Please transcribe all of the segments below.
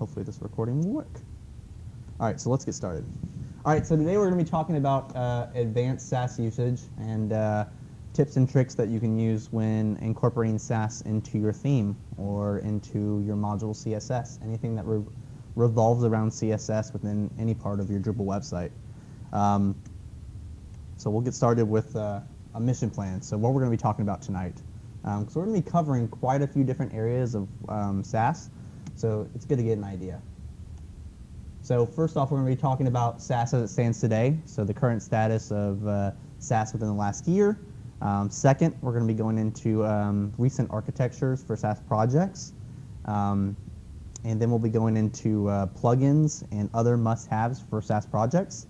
hopefully this recording will work. All right, so let's get started. All right, so today we're going to be talking about advanced Sass usage and tips and tricks that you can use when incorporating Sass into your theme or into your module CSS, anything that revolves around CSS within any part of your Drupal website. So we'll get started with a mission plan. So what we're going to be talking about tonight. So we're going to be covering quite a few different areas of Sass, so it's good to get an idea. So first off, we're going to be talking about Sass as it stands today, so the current status of Sass within the last year. Second, we're going to be going into recent architectures for Sass projects. And then we'll be going into plugins and other must-haves for Sass projects.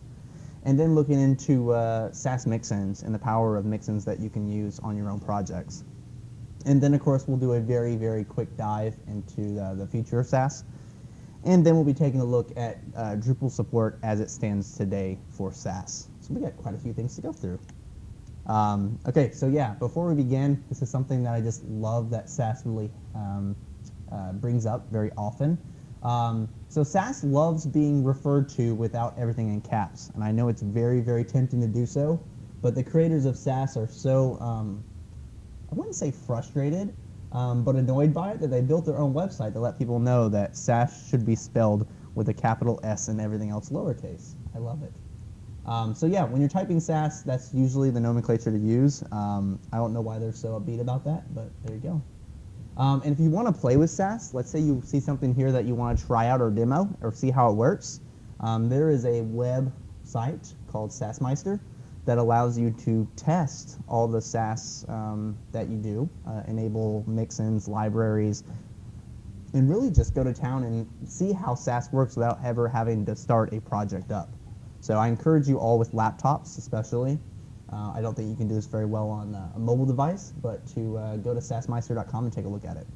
And then looking into Sass Mixins and the power of Mixins that you can use on your own projects. And then, of course, we'll do a very, very quick dive into the future of Sass. And then we'll be taking a look at Drupal support as it stands today for Sass. So we got quite a few things to go through. Okay, so yeah, before we begin, this is something that I just love that Sass really brings up very often. So Sass loves being referred to without everything in caps, and I know it's very, very tempting to do so, but the creators of Sass are so, I wouldn't say frustrated, but annoyed by it that they built their own website to let people know that Sass should be spelled with a capital S and everything else lowercase. I love it. So yeah, when you're typing Sass, that's usually the nomenclature to use. I don't know why they're so upbeat about that, but there you go. And if you want to play with Sass, let's say you see something here that you want to try out or demo or see how it works, there is a web site called Sassmeister that allows you to test all the Sass that you do, enable mixins, libraries, and really just go to town and see how Sass works without ever having to start a project up. So I encourage you all with laptops especially. I don't think you can do this very well on a mobile device, but to go to sassmeister.com and take a look at it.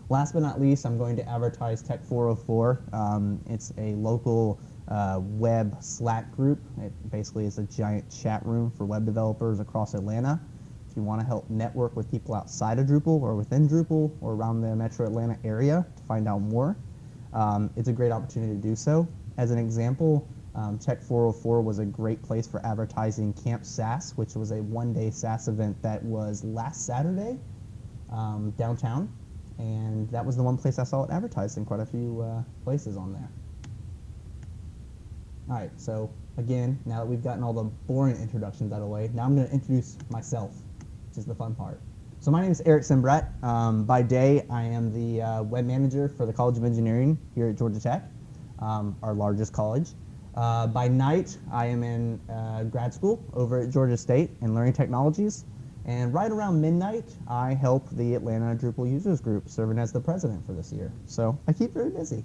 Last but not least, I'm going to advertise Tech 404. It's a local web Slack group. It basically is a giant chat room for web developers across Atlanta. If you want to help network with people outside of Drupal or within Drupal or around the metro Atlanta area to find out more, it's a great opportunity to do so. As an example, Tech 404 was a great place for advertising Camp Sass, which was a one-day Sass event that was last Saturday downtown, and that was the one place I saw it advertised in quite a few places on there. All right, so again, now that we've gotten all the boring introductions out of the way, now I'm going to introduce myself, which is the fun part. So my name is Eric Sembrat. By day, I am the web manager for the College of Engineering here at Georgia Tech, our largest college. By night, I am in grad school over at Georgia State in Learning Technologies. And right around midnight, I help the Atlanta Drupal Users Group, serving as the president for this year. So I keep very busy.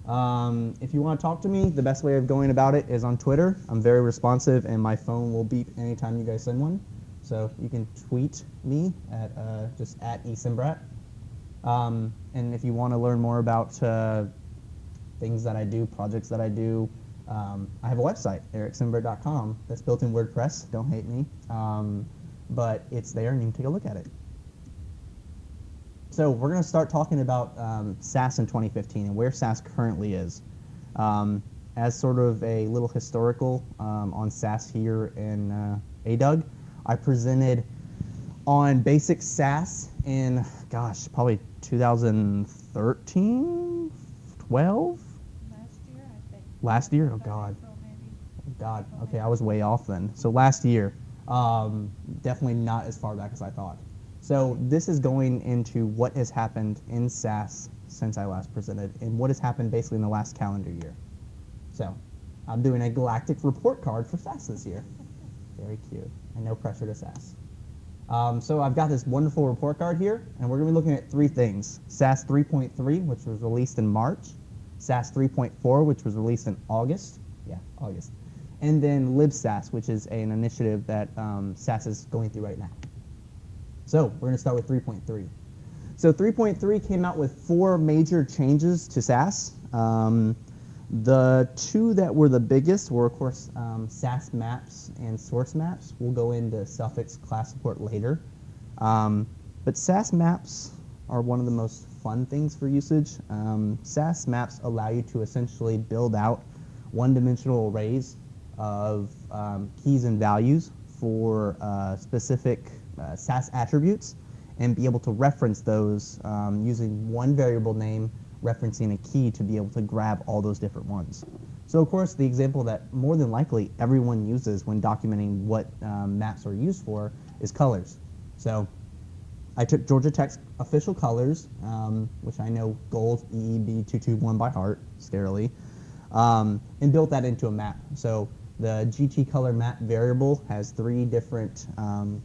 If you want to talk to me, the best way of going about it is on Twitter. I'm very responsive, and my phone will beep anytime you guys send one. So you can tweet me at just at @esembrat. And if you want to learn more about things that I do, projects that I do, I have a website, ericsembrat.com, that's built in WordPress. Don't hate me. But it's there, and you can take a look at it. So we're going to start talking about Sass in 2015 and where Sass currently is. As sort of a little historical on Sass here in ADUG, I presented on basic Sass in, gosh, probably 2013, 12? Last year? Oh, God. Oh, God. Okay, I was way off then. So last year. Definitely not as far back as I thought. So this is going into what has happened in Sass since I last presented and what has happened basically in the last calendar year. So I'm doing a galactic report card for Sass this year. Very cute. And no pressure to Sass. So I've got this wonderful report card here, and we're going to be looking at three things. Sass 3.3, which was released in March. Sass 3.4, which was released in August. Yeah, August. And then LibSass, which is an initiative that Sass is going through right now. So we're going to start with 3.3. So 3.3 came out with 4 major changes to Sass. The 2 that were the biggest were, of course, Sass maps and source maps. We'll go into suffix class support later. But Sass maps are one of the most fun things for usage. Sass maps allow you to essentially build out one-dimensional arrays of keys and values for specific Sass attributes and be able to reference those using one variable name referencing a key to be able to grab all those different ones. So of course the example that more than likely everyone uses when documenting what maps are used for is colors. So I took Georgia Tech's official colors, which I know gold EEB221 by heart, scarily, and built that into a map. So the GT color map variable has 3 different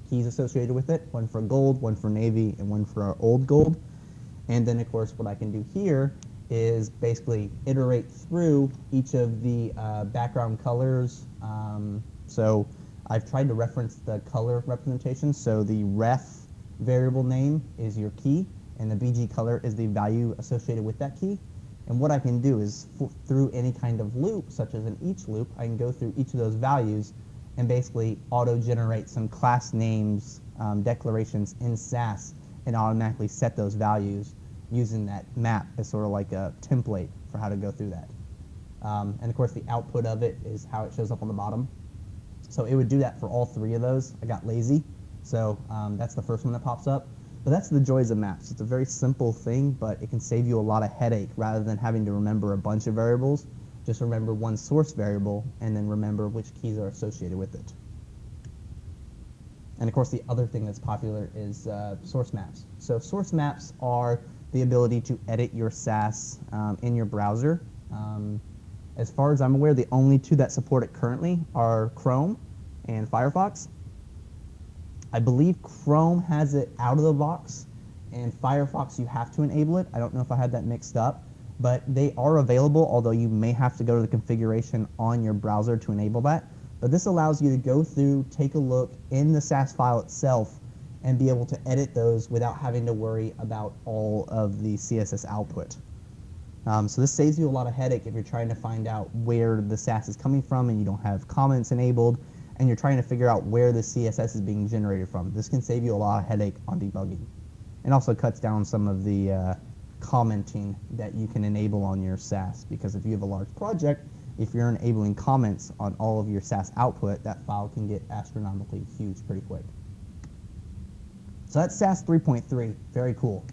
keys associated with it, one for gold, one for navy, and one for our old gold. And then, of course, what I can do here is basically iterate through each of the background colors. So I've tried to reference the color representation. So the ref variable name is your key, and the BG color is the value associated with that key. And what I can do is, through any kind of loop, such as an each loop, I can go through each of those values and basically auto-generate some class names, declarations in Sass, and automatically set those values using that map as sort of like a template for how to go through that. And of course, the output of it is how it shows up on the bottom. So it would do that for all 3 of those. I got lazy, so that's the first one that pops up. But that's the joys of maps. It's a very simple thing, but it can save you a lot of headache rather than having to remember a bunch of variables. Just remember one source variable and then remember which keys are associated with it. And of course, the other thing that's popular is source maps. So source maps are the ability to edit your Sass in your browser. As far as I'm aware, the only 2 that support it currently are Chrome and Firefox. I believe Chrome has it out of the box, and Firefox you have to enable it. I don't know if I had that mixed up, but they are available, although you may have to go to the configuration on your browser to enable that. But this allows you to go through, take a look in the Sass file itself, and be able to edit those without having to worry about all of the CSS output. So this saves you a lot of headache if you're trying to find out where the Sass is coming from and you don't have comments enabled, and you're trying to figure out where the CSS is being generated from. This can save you a lot of headache on debugging. And also cuts down some of the commenting that you can enable on your Sass, because if you have a large project, if you're enabling comments on all of your Sass output, that file can get astronomically huge pretty quick. So that's Sass 3.3, very cool.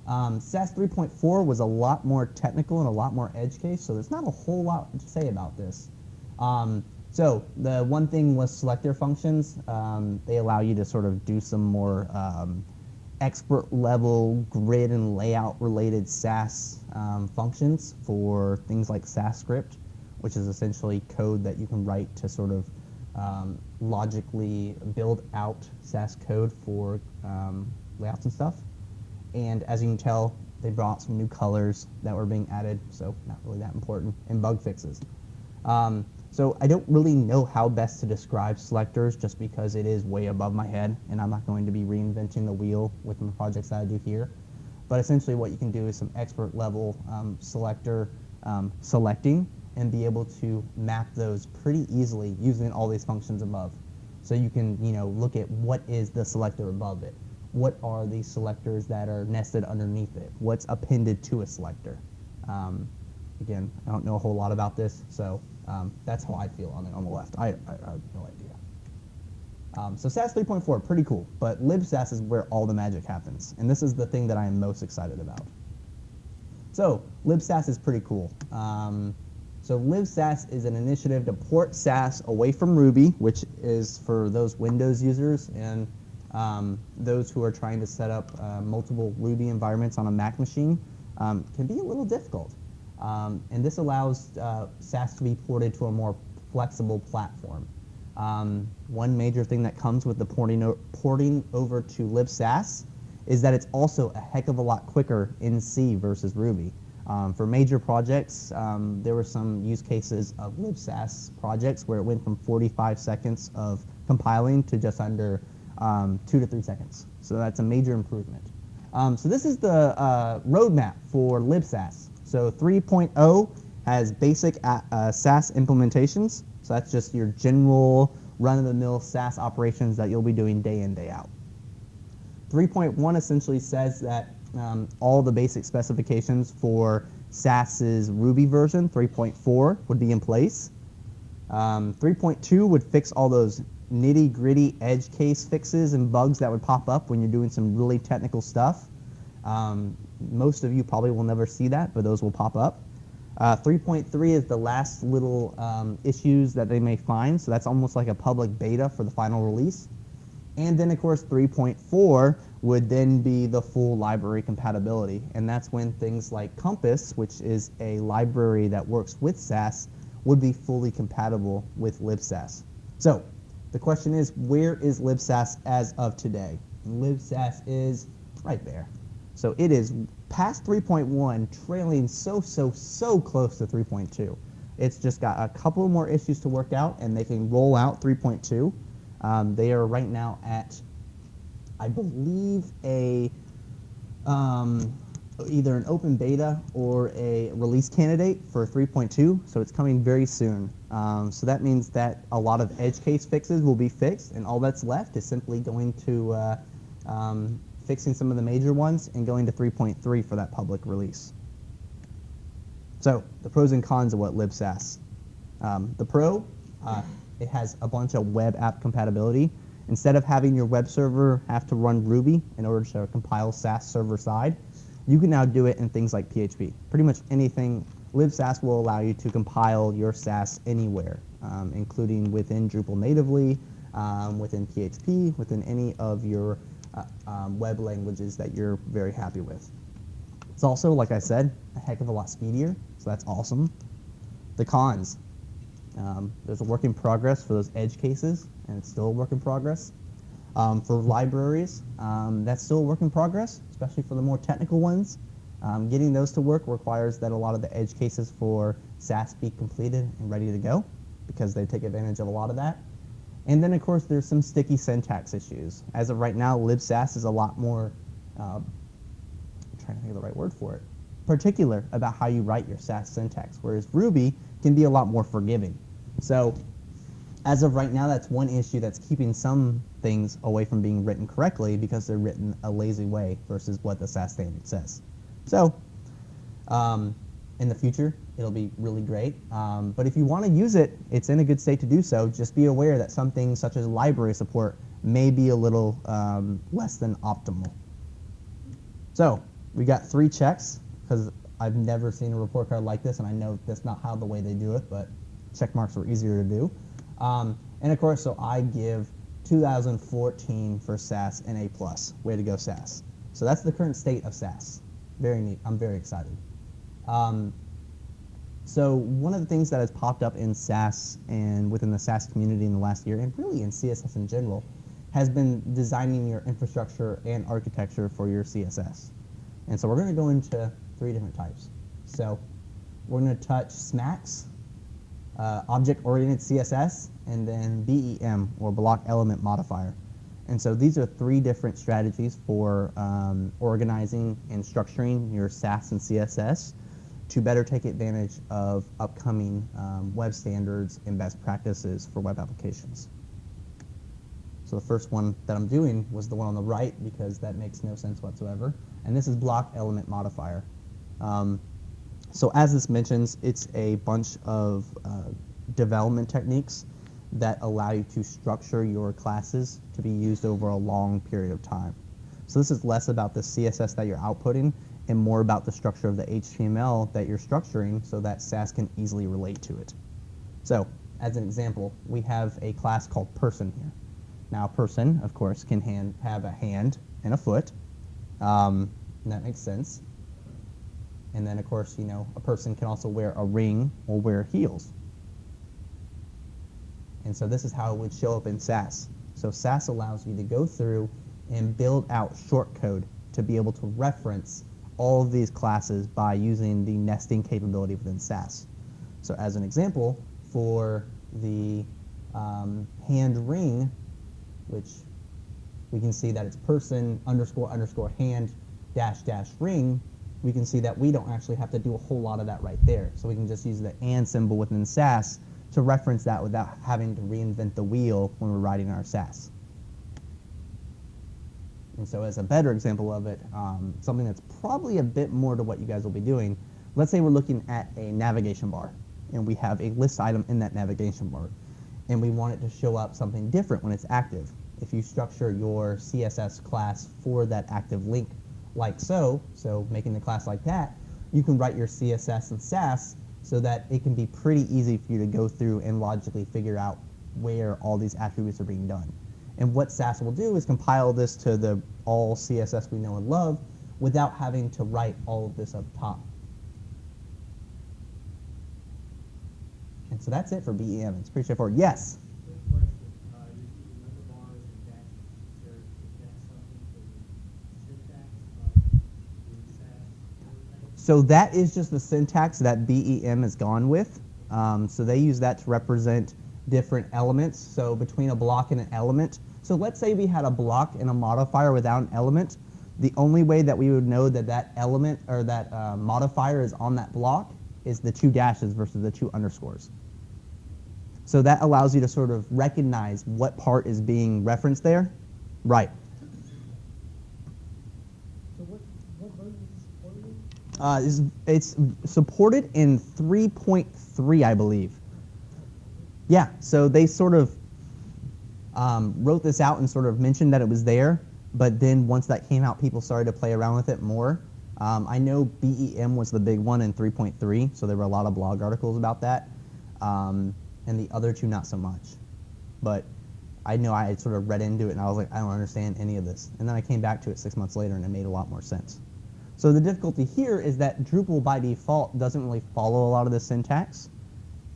Sass 3.4 was a lot more technical and a lot more edge case, so there's not a whole lot to say about this. So the one thing was selector functions. They allow you to sort of do some more expert level grid and layout related Sass functions for things like Sass script, which is essentially code that you can write to sort of logically build out Sass code for layouts and stuff. And as you can tell, they brought some new colors that were being added, so not really that important, and bug fixes. So I don't really know how best to describe selectors just because it is way above my head, and I'm not going to be reinventing the wheel with the projects that I do here. But essentially what you can do is some expert level selector selecting and be able to map those pretty easily using all these functions above. So you can, look at what is the selector above it. What are the selectors that are nested underneath it? What's appended to a selector? Again, I don't know a whole lot about this, so that's how I feel on it on the left. I have no idea. So Sass 3.4, pretty cool, but libsass is where all the magic happens, and this is the thing that I am most excited about. So libsass is pretty cool. So libsass is an initiative to port Sass away from Ruby, which is for those Windows users and those who are trying to set up multiple Ruby environments on a Mac machine. Can be a little difficult. And this allows Sass to be ported to a more flexible platform. One major thing that comes with the porting over to libsass is that it's also a heck of a lot quicker in C versus Ruby. For major projects, there were some use cases of libsass projects where it went from 45 seconds of compiling to just under 2 to 3 seconds. So that's a major improvement. So this is the roadmap for libsass. So 3.0 has basic Sass implementations. So that's just your general run-of-the-mill Sass operations that you'll be doing day in, day out. 3.1 essentially says that all the basic specifications for Sass's Ruby version 3.4 would be in place. 3.2 would fix all those nitty-gritty edge case fixes and bugs that would pop up when you're doing some really technical stuff. Most of you probably will never see that, but those will pop up. 3.3 is the last little issues that they may find, so that's almost like a public beta for the final release. And then, of course, 3.4 would then be the full library compatibility, and that's when things like Compass, which is a library that works with Sass, would be fully compatible with libsass. So the question is, where is libsass as of today? Libsass is right there. So it is past 3.1, trailing so close to 3.2. It's just got a couple more issues to work out, and they can roll out 3.2. They are right now at, I believe, either an open beta or a release candidate for 3.2, so it's coming very soon. So that means that a lot of edge case fixes will be fixed, and all that's left is simply going to fixing some of the major ones and going to 3.3 for that public release. So the pros and cons of what libsass. The pro, it has a bunch of web app compatibility. Instead of having your web server have to run Ruby in order to compile Sass server side, you can now do it in things like PHP. Pretty much anything, libsass will allow you to compile your Sass anywhere, including within Drupal natively, within PHP, within any of your web languages that you're very happy with. It's also, like I said, a heck of a lot speedier, so that's awesome. The cons. There's a work in progress for those edge cases, and it's still a work in progress. For libraries, that's still a work in progress, especially for the more technical ones. Getting those to work requires that a lot of the edge cases for Sass be completed and ready to go, because they take advantage of a lot of that. And then, of course, there's some sticky syntax issues. As of right now, libsass is a lot more, I'm trying to think of the right word for it, particular about how you write your Sass syntax, whereas Ruby can be a lot more forgiving. So as of right now, that's one issue that's keeping some things away from being written correctly, because they're written a lazy way versus what the Sass standard says. So in the future, it'll be really great. But if you want to use it, it's in a good state to do so. Just be aware that some things such as library support may be a little less than optimal. So we got 3 checks, because I've never seen a report card like this, and I know that's not how the way they do it, but check marks are easier to do. And of course, so I give 2014 for Sass an A+. Way to go, Sass. So that's the current state of Sass. Very neat. I'm very excited. So one of the things that has popped up in Sass and within the Sass community in the last year, and really in CSS in general, has been designing your infrastructure and architecture for your CSS. And so we're going to go into 3 different types. So we're going to touch SMACs, Object-Oriented CSS, and then BEM, or Block Element Modifier. And so these are 3 different strategies for organizing and structuring your Sass and CSS to better take advantage of upcoming web standards and best practices for web applications. So the first one that I'm doing was the one on the right, because that makes no sense whatsoever. And this is Block Element Modifier. So as this mentions, it's a bunch of development techniques that allow you to structure your classes to be used over a long period of time. So this is less about the CSS that you're outputting and more about the structure of the HTML that you're structuring so that Sass can easily relate to it. So as an example, we have a class called person here. Now, person, of course, can have a hand and a foot, and that makes sense. And then, of course, you know, a person can also wear a ring or wear heels. And so this is how it would show up in Sass. So Sass allows you to go through and build out shortcode to be able to reference all of these classes by using the nesting capability within Sass. So as an example, for the hand ring, which we can see that it's person __ hand -- ring, we can see that we don't actually have to do a whole lot of that right there. So we can just use the and symbol within Sass to reference that without having to reinvent the wheel when we're writing our Sass. And so as a better example of it, something that's probably a bit more to what you guys will be doing, let's say we're looking at a navigation bar, and we have a list item in that navigation bar, and we want it to show up something different when it's active. If you structure your CSS class for that active link like so making the class like that, you can write your CSS and Sass so that it can be pretty easy for you to go through and logically figure out where all these attributes are being done. And what Sass will do is compile this to the all CSS we know and love without having to write all of this up top. And so that's it for BEM. It's pretty straightforward. Yes? Quick question. You're keeping number bars and dashes. Is that something for the syntax of the Sass? So that is just the syntax that BEM has gone with. So they use that to represent different elements. So between a block and an element. So let's say we had a block and a modifier without an element. The only way that we would know that that element or that modifier is on that block is the 2 dashes versus the 2 underscores. So that allows you to sort of recognize what part is being referenced there. Right. So what version is it supported in? It's supported in 3.3, I believe. Yeah, so they sort of wrote this out and sort of mentioned that it was there, but then once that came out, people started to play around with it more. I know BEM was the big one in 3.3, so there were a lot of blog articles about that, and the other two not so much. But I know I had sort of read into it, and I was like, I don't understand any of this. And then I came back to it 6 months later, and it made a lot more sense. So the difficulty here is that Drupal by default doesn't really follow a lot of the syntax.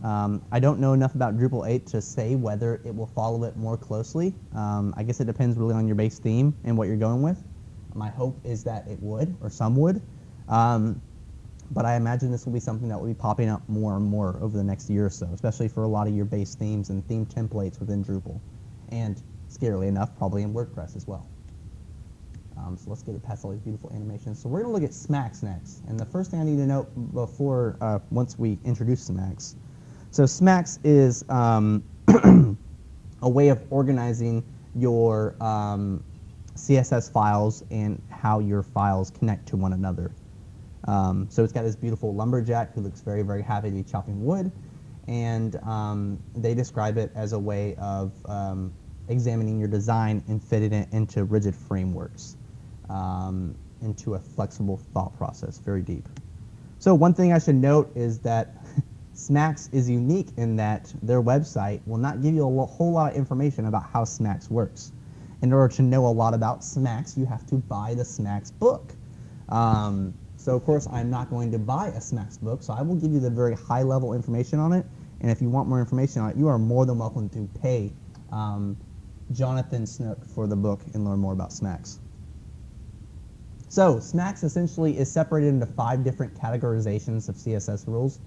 I don't know enough about Drupal 8 to say whether it will follow it more closely. I guess it depends really on your base theme and what you're going with. My hope is that it would, or some would. But I imagine this will be something that will be popping up more and more over the next year or so, especially for a lot of your base themes and theme templates within Drupal. And, scarily enough, probably in WordPress as well. So let's get past all these beautiful animations. So we're going to look at Smacks next. And the first thing I need to note before, once we introduce Smacks, so Smacks is a way of organizing your CSS files and how your files connect to one another. So it's got this beautiful lumberjack who looks very, very happy to be chopping wood. And they describe it as a way of examining your design and fitting it into rigid frameworks, into a flexible thought process, very deep. So one thing I should note is that Smacks is unique in that their website will not give you a whole lot of information about how Smacks works. In order to know a lot about Smacks, you have to buy the Smacks book. So of course I'm not going to buy a Smacks book, so I will give you the very high level information on it, and if you want more information on it, you are more than welcome to pay Jonathan Snook for the book and learn more about Smacks. So Smacks essentially is separated into 5 different categorizations of CSS rules.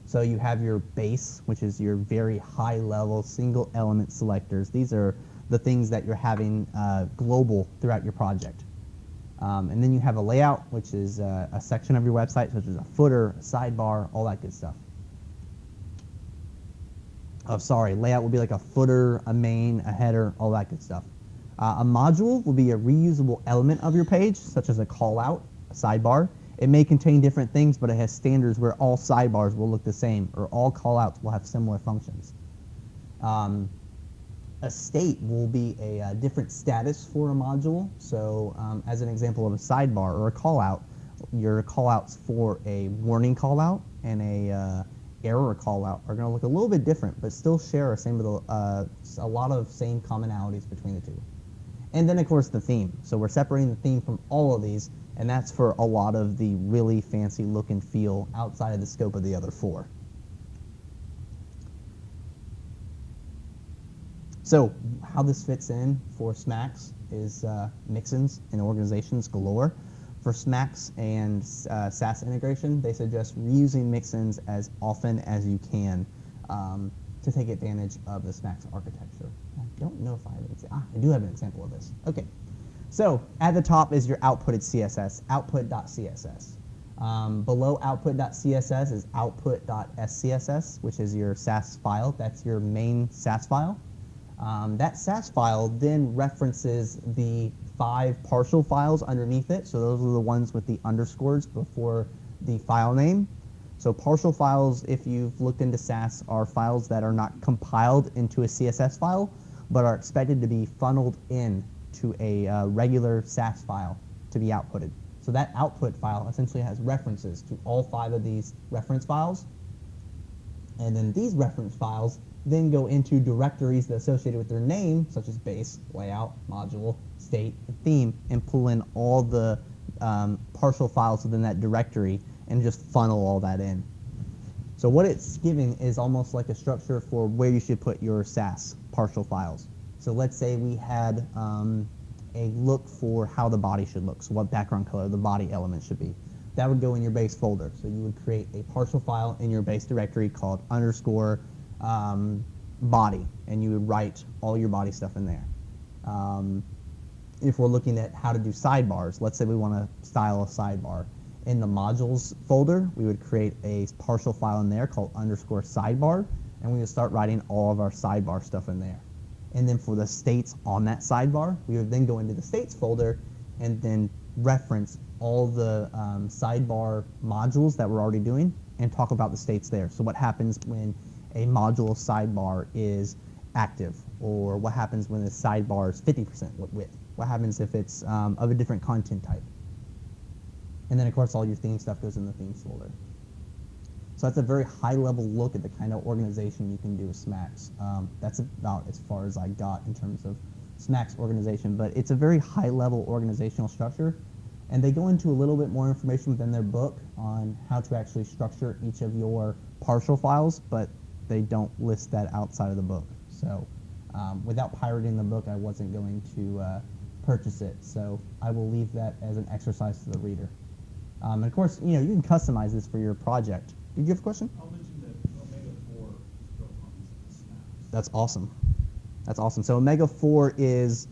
So you have your base, which is your very high level single element selectors. These are the things that you're having global throughout your project. And then you have a layout, which is a section of your website, such as a footer, a sidebar, all that good stuff. Oh, sorry, layout will be like a footer, a main, a header, all that good stuff. A module will be a reusable element of your page, such as a callout, a sidebar. It may contain different things, but it has standards where all sidebars will look the same, or all callouts will have similar functions. A state will be a different status for a module. So as an example of a sidebar or a callout, your callouts for a warning callout and a error callout are going to look a little bit different, but still share a lot of same commonalities between the two. And then, of course, the theme. So we're separating the theme from all of these, and that's for a lot of the really fancy look and feel outside of the scope of the other 4. So how this fits in for Smacks is Mixins and organizations galore. For Smacks and Sass integration, they suggest reusing Mixins as often as you can to take advantage of the Smacks architecture. I don't know if I have an example. I do have an example of this. Okay, so at the top is your outputted CSS, output.css. Below output.css is output.scss, which is your Sass file. That's your main Sass file. That Sass file then references the 5 partial files underneath it. So those are the ones with the underscores before the file name. So partial files, if you've looked into Sass, are files that are not compiled into a CSS file, but are expected to be funneled in to a regular Sass file to be outputted. So that output file essentially has references to all 5 of these reference files. And then these reference files then go into directories that are associated with their name, such as base, layout, module, state, and theme, and pull in all the partial files within that directory and just funnel all that in. So what it's giving is almost like a structure for where you should put your Sass partial files. So let's say we had a look for how the body should look, so what background color the body element should be. That would go in your base folder. So you would create a partial file in your base directory called underscore body, and you would write all your body stuff in there. If we're looking at how to do sidebars, let's say we want to style a sidebar. In the modules folder, we would create a partial file in there called underscore sidebar, and we would start writing all of our sidebar stuff in there. And then for the states on that sidebar, we would then go into the states folder and then reference all the sidebar modules that we're already doing and talk about the states there. So what happens when a module sidebar is active, or what happens when the sidebar is 50% width? What happens if it's of a different content type? And then, of course, all your theme stuff goes in the themes folder. So that's a very high-level look at the kind of organization you can do with Smacks. That's about as far as I got in terms of Smacks organization, but it's a very high-level organizational structure, and they go into a little bit more information within their book on how to actually structure each of your partial files, but they don't list that outside of the book. So without pirating the book, I wasn't going to purchase it, so I will leave that as an exercise to the reader. And of course, you can customize this for your project. Did you have a question? I'll mention that Omega 4 is built on these snaps. That's awesome. That's awesome. So Omega 4 is...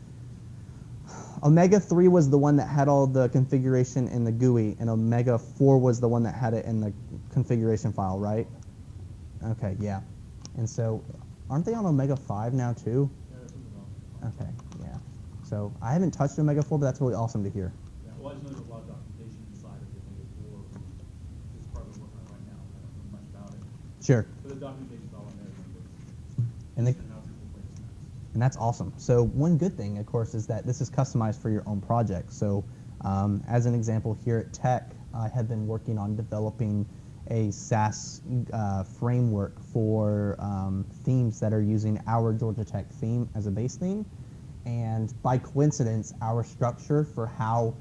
Omega 3 was the one that had all the configuration in the GUI, and Omega 4 was the one that had it in the configuration file, right? Okay, yeah. And so, aren't they on Omega 5 now, too? Yeah, that's what Okay, yeah. So, I haven't touched Omega 4, but that's really awesome to hear. Yeah, well, I just know there's a lot of documentation inside of the Omega 4, which is part of the work on right now. I don't know much about it. Sure. But the documentation's all in there. And that's awesome. So one good thing, of course, is that this is customized for your own project. So as an example, here at Tech, I have been working on developing a Sass framework for themes that are using our Georgia Tech theme as a base theme. And by coincidence, our structure for how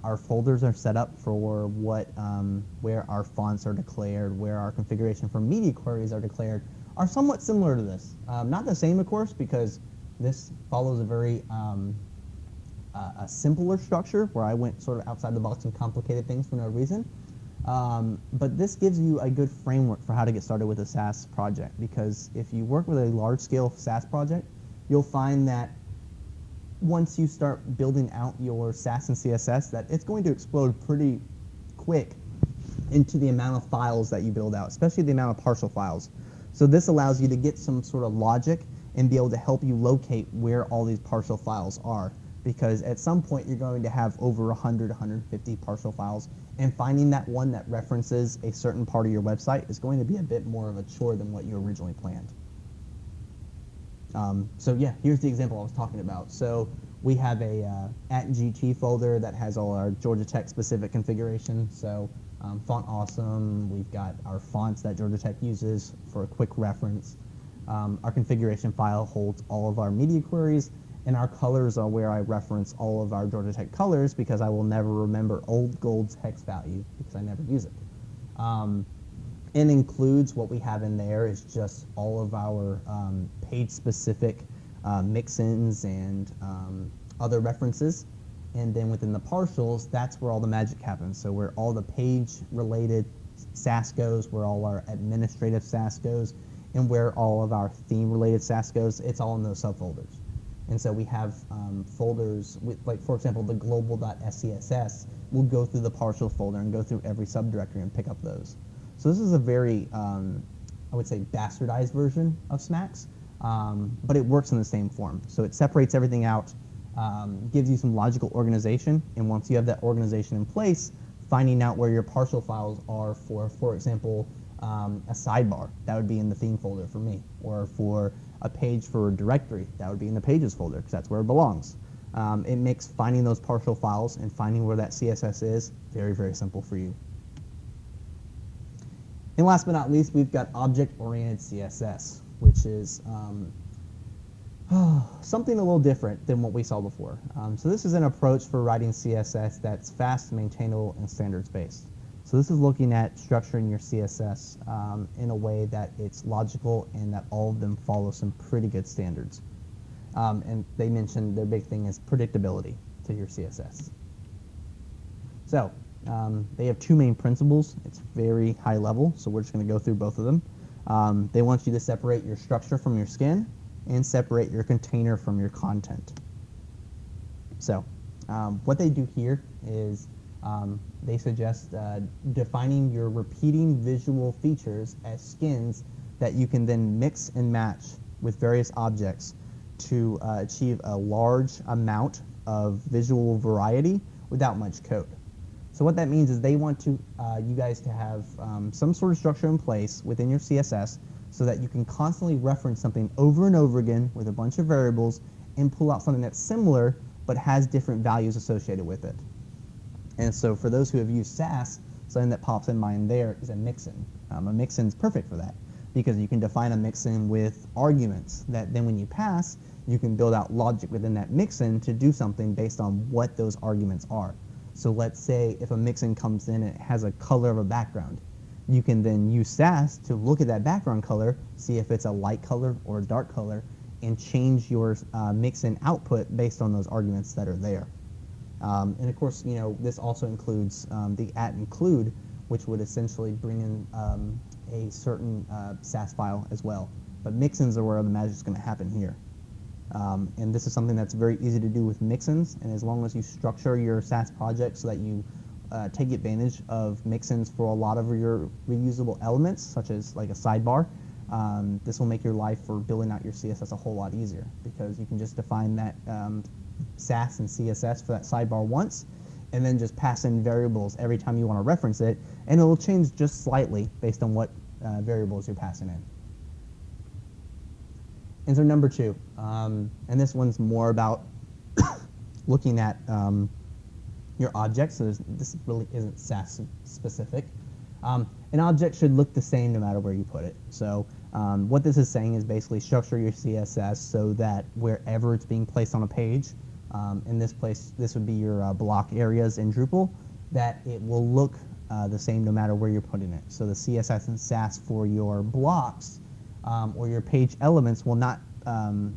our folders are set up for where our fonts are declared, where our configuration for media queries are declared, are somewhat similar to this. Not the same, of course, because this follows a very a simpler structure where I went sort of outside the box and complicated things for no reason. But this gives you a good framework for how to get started with a Sass project, because if you work with a large-scale Sass project, you'll find that once you start building out your Sass and CSS, that it's going to explode pretty quick into the amount of files that you build out, especially the amount of partial files. So this allows you to get some sort of logic and be able to help you locate where all these partial files are, because at some point you're going to have over 100, 150 partial files, and finding that one that references a certain part of your website is going to be a bit more of a chore than what you originally planned. So yeah, here's the example I was talking about. So we have a @GT folder that has all our Georgia Tech specific configuration. So Font Awesome, we've got our fonts that Georgia Tech uses for a quick reference. Our configuration file holds all of our media queries, and our colors are where I reference all of our Georgia Tech colors, because I will never remember old gold's hex value because I never use it. It includes what we have in there is just all of our page-specific mixins and other references. And then within the partials, that's where all the magic happens. So where all the page-related Sass goes, where all our administrative Sass goes, and where all of our theme-related Sass goes, it's all in those subfolders. And so we have folders, with, like, for example, the global.scss will go through the partial folder and go through every subdirectory and pick up those. So this is a very, I would say, bastardized version of Smacks, but it works in the same form. So it separates everything out gives you some logical organization, and once you have that organization in place, finding out where your partial files are for example, a sidebar, that would be in the theme folder for me, or for a page for a directory, that would be in the pages folder, because that's where it belongs. It makes finding those partial files and finding where that CSS is very, very simple for you. And last but not least, we've got object-oriented CSS, which is something a little different than what we saw before. So this is an approach for writing CSS that's fast, maintainable, and standards-based. So this is looking at structuring your CSS in a way that it's logical and that all of them follow some pretty good standards. And they mentioned their big thing is predictability to your CSS. So they have two main principles. It's very high level, so we're just going to go through both of them. They want you to separate your structure from your skin and separate your container from your content. So what they do here is they suggest defining your repeating visual features as skins that you can then mix and match with various objects to achieve a large amount of visual variety without much code. So what that means is they want to you guys to have some sort of structure in place within your CSS so that you can constantly reference something over and over again with a bunch of variables and pull out something that's similar but has different values associated with it. And so for those who have used Sass, something that pops in mind there is a mixin. A mixin is perfect for that because you can define a mixin with arguments that then when you pass, you can build out logic within that mixin to do something based on what those arguments are. So let's say if a mixin comes in and it has a color of a background, you can then use Sass to look at that background color, see if it's a light color or a dark color, and change your mixin output based on those arguments that are there. And of course, you know, this also includes the @include, which would essentially bring in a certain Sass file as well. But mixins are where the magic is going to happen here. And this is something that's very easy to do with mixins, and as long as you structure your Sass project so that you take advantage of mixins for a lot of your reusable elements, such as like a sidebar, this will make your life for building out your CSS a whole lot easier because you can just define that Sass and CSS for that sidebar once, and then just pass in variables every time you want to reference it, and it will change just slightly based on what variables you're passing in. And so number two, and this one's more about looking at your objects, so this really isn't Sass specific. An object should look the same no matter where you put it. So what this is saying is basically structure your CSS so that wherever it's being placed on a page, in this would be your block areas in Drupal, that it will look the same no matter where you're putting it. So the CSS and Sass for your blocks or your page elements will not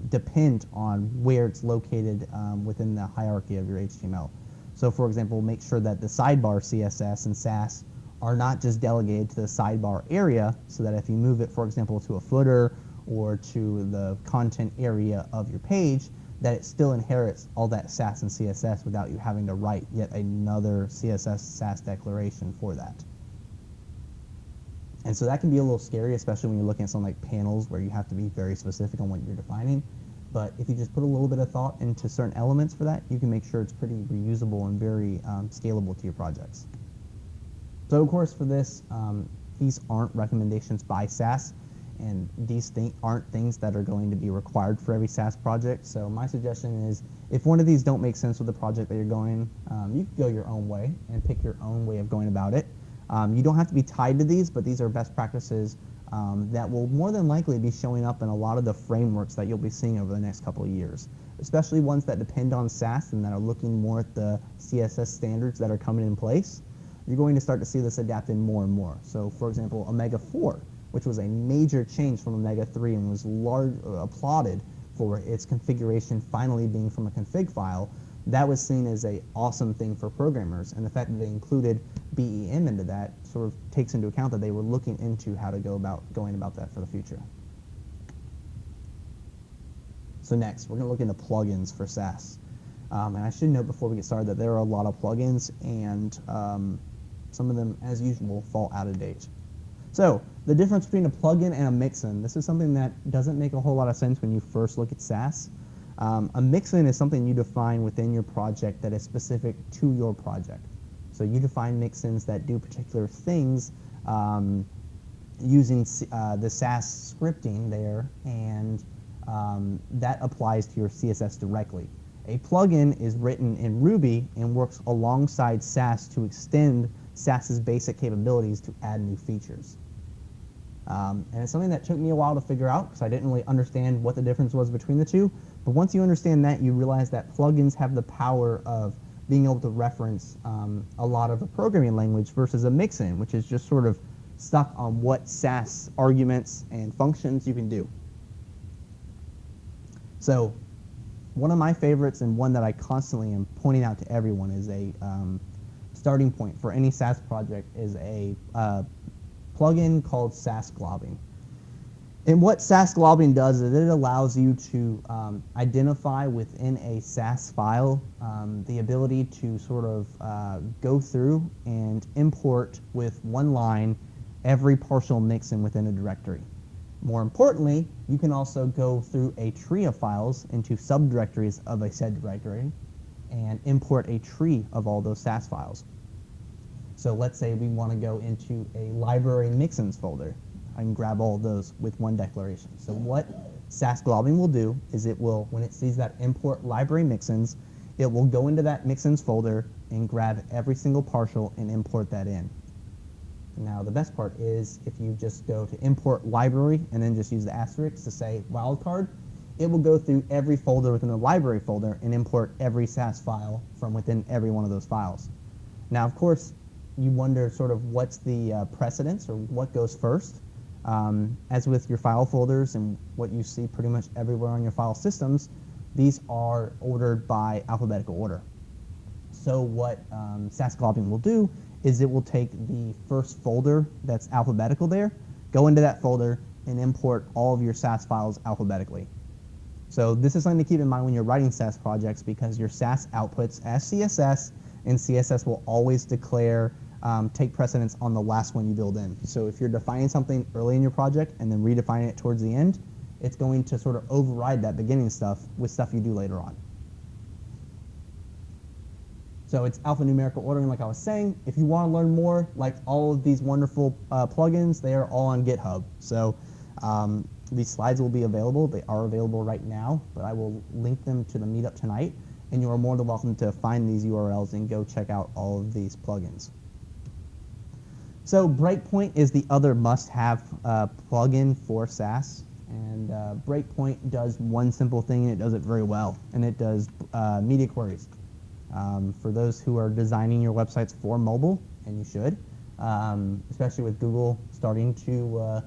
depend on where it's located within the hierarchy of your HTML. So for example, make sure that the sidebar CSS and Sass are not just delegated to the sidebar area, so that if you move it, for example, to a footer or to the content area of your page, that it still inherits all that Sass and CSS without you having to write yet another CSS Sass declaration for that. And so that can be a little scary, especially when you're looking at something like panels where you have to be very specific on what you're defining. But if you just put a little bit of thought into certain elements for that, you can make sure it's pretty reusable and very scalable to your projects. So of course for this, these aren't recommendations by Sass, and these aren't things that are going to be required for every Sass project. So my suggestion is, if one of these don't make sense with the project that you're going, you can go your own way and pick your own way of going about it. You don't have to be tied to these, but these are best practices that will more than likely be showing up in a lot of the frameworks that you'll be seeing over the next couple of years, especially ones that depend on Sass and that are looking more at the CSS standards that are coming in place. You're going to start to see this adapted more and more. So for example, Omega 4, which was a major change from Omega 3 and was applauded for its configuration finally being from a config file, that was seen as an awesome thing for programmers. And the fact that they included BEM into that sort of takes into account that they were looking into how to going about that for the future. So next, we're going to look into plugins for Sass. And I should note before we get started that there are a lot of plugins, and some of them, as usual, fall out of date. So the difference between a plugin and a mixin, this is something that doesn't make a whole lot of sense when you first look at Sass. A mixin is something you define within your project that is specific to your project. So you define mixins that do particular things using the Sass scripting there, and that applies to your CSS directly. A plugin is written in Ruby and works alongside Sass to extend Sass's basic capabilities to add new features. And it's something that took me a while to figure out because I didn't really understand what the difference was between the two. But once you understand that, you realize that plugins have the power of being able to reference a lot of the programming language versus a mixin, which is just sort of stuck on what Sass arguments and functions you can do. So one of my favorites and one that I constantly am pointing out to everyone is a starting point for any Sass project is a plugin called Sass Lobbing. And what Sass Lobbing does is it allows you to identify within a Sass file the ability to sort of go through and import with one line every partial mixin within a directory. More importantly, you can also go through a tree of files into subdirectories of a said directory and import a tree of all those Sass files. So let's say we want to go into a library mixins folder. I can grab all of those with one declaration. So what Sass Lobbing will do is it will, when it sees that import library mixins, it will go into that mixins folder and grab every single partial and import that in. Now the best part is if you just go to import library and then just use the asterisk to say wildcard, it will go through every folder within the library folder and import every Sass file from within every one of those files. Now of course you wonder sort of what's the precedence or what goes first. As with your file folders and what you see pretty much everywhere on your file systems, these are ordered by alphabetical order. So what Sass Lobbing will do is it will take the first folder that's alphabetical there, go into that folder, and import all of your Sass files alphabetically. So this is something to keep in mind when you're writing Sass projects because your Sass outputs as CSS, and CSS will always declare take precedence on the last one you build in. So if you're defining something early in your project and then redefining it towards the end, it's going to sort of override that beginning stuff with stuff you do later on. So it's alphanumerical ordering like I was saying. If you want to learn more, like all of these wonderful plugins, they are all on GitHub. So these slides will be available. They are available right now, but I will link them to the meetup tonight, and you are more than welcome to find these URLs and go check out all of these plugins. So BrightPoint is the other must-have plugin for Sass, and BrightPoint does one simple thing, and it does it very well, and it does media queries. For those who are designing your websites for mobile, and you should, especially with Google starting to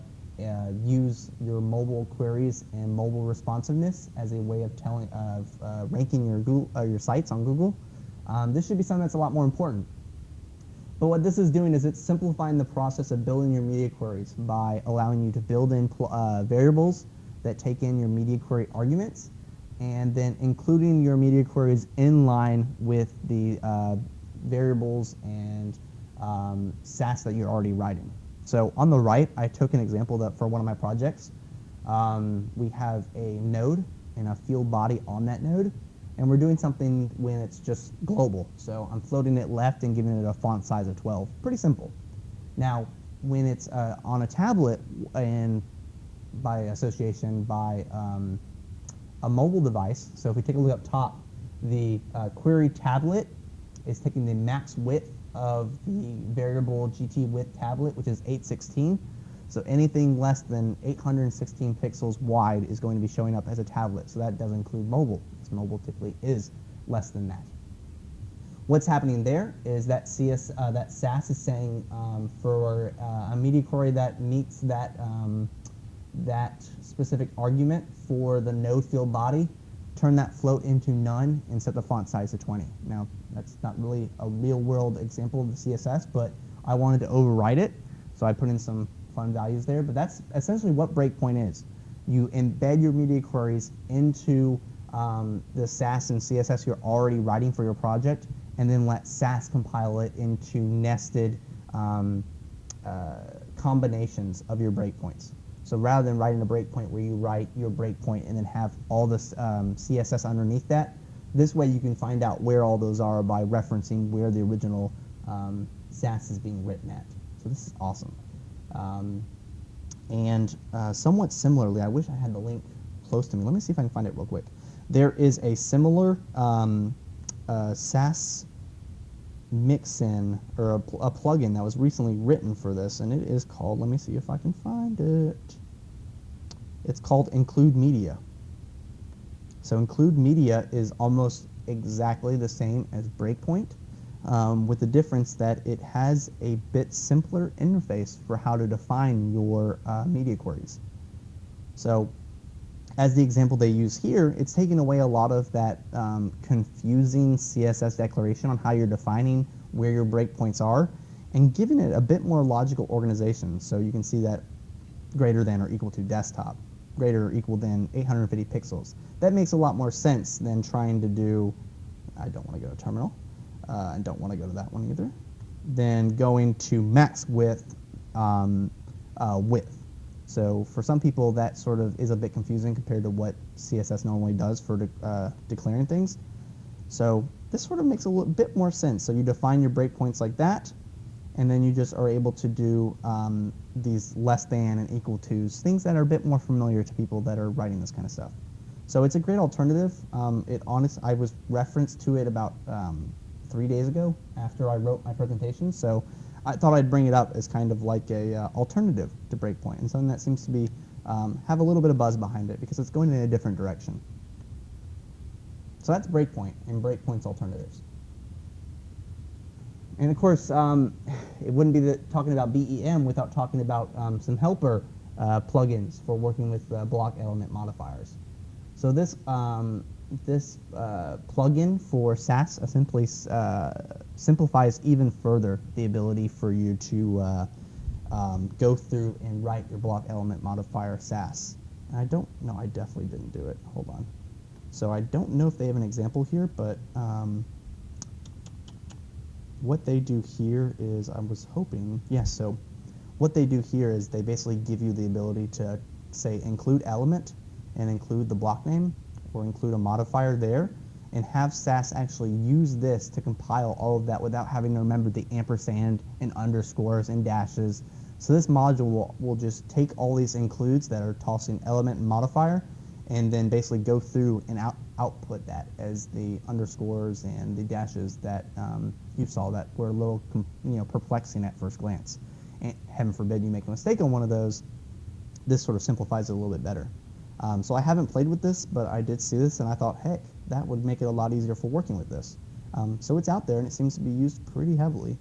use your mobile queries and mobile responsiveness as a way of ranking your sites on Google, this should be something that's a lot more important. But what this is doing is it's simplifying the process of building your media queries by allowing you to build in variables that take in your media query arguments, and then including your media queries in line with the variables and Sass that you're already writing. So on the right, I took an example that for one of my projects. We have a node and a field body on that node, and we're doing something when it's just global. So I'm floating it left and giving it a font size of 12. Pretty simple. Now, when it's on a tablet, and by association by a mobile device, so if we take a look up top, the query tablet is taking the max width of the variable GT width tablet, which is 816. So anything less than 816 pixels wide is going to be showing up as a tablet. So that does include mobile, because mobile typically is less than that. What's happening there is that Sass is saying for a media query that meets that specific argument for the node field body, turn that float into none and set the font size to 20. Now, that's not really a real-world example of the CSS, but I wanted to override it, so I put in some fun values there. But that's essentially what BrightPoint is. You embed your media queries into the Sass and CSS you're already writing for your project, and then let Sass compile it into nested combinations of your breakpoints. So rather than writing a breakpoint where you write your breakpoint and then have all this CSS underneath that, this way you can find out where all those are by referencing where the original Sass is being written at. So this is awesome. And somewhat similarly, I wish I had the link close to me. Let me see if I can find it real quick. There is a similar Sass Mixin, or a plugin that was recently written for this, and it is called, let me see if I can find it. It's called Include Media. So Include Media is almost exactly the same as Breakpoint, with the difference that it has a bit simpler interface for how to define your media queries. So as the example they use here, it's taking away a lot of that confusing CSS declaration on how you're defining where your breakpoints are and giving it a bit more logical organization. So you can see that greater than or equal to desktop, greater or equal than 850 pixels. That makes a lot more sense than trying to do, I don't want to go to terminal, I don't want to go to that one either, than going to max width, width. So for some people, that sort of is a bit confusing compared to what CSS normally does for declaring things. So this sort of makes a little bit more sense. So you define your breakpoints like that, and then you just are able to do these less than and equal tos, things that are a bit more familiar to people that are writing this kind of stuff. So it's a great alternative. I was referenced to it about 3 days ago after I wrote my presentation. So I thought I'd bring it up as kind of like a alternative to Breakpoint, and something that seems to be have a little bit of buzz behind it because it's going in a different direction. So that's Breakpoint and Breakpoint's alternatives. And of course, it wouldn't be talking about BEM without talking about some helper plugins for working with block element modifiers. So this plugin for Sass simply simplifies even further the ability for you to go through and write your block element modifier Sass. And I don't know, I definitely didn't do it. Hold on. So I don't know if they have an example here, but what they do here is, I was hoping, yes, so what they do here is they basically give you the ability to say include element and include the block name, or include a modifier there, and have Sass actually use this to compile all of that without having to remember the ampersand and underscores and dashes. So this module will just take all these includes that are tossing element and modifier, and then basically go through and output that as the underscores and the dashes that you saw that were a little perplexing at first glance. And heaven forbid you make a mistake on one of those, this sort of simplifies it a little bit better. So I haven't played with this, but I did see this and I thought, heck, that would make it a lot easier for working with this. So it's out there and it seems to be used pretty heavily.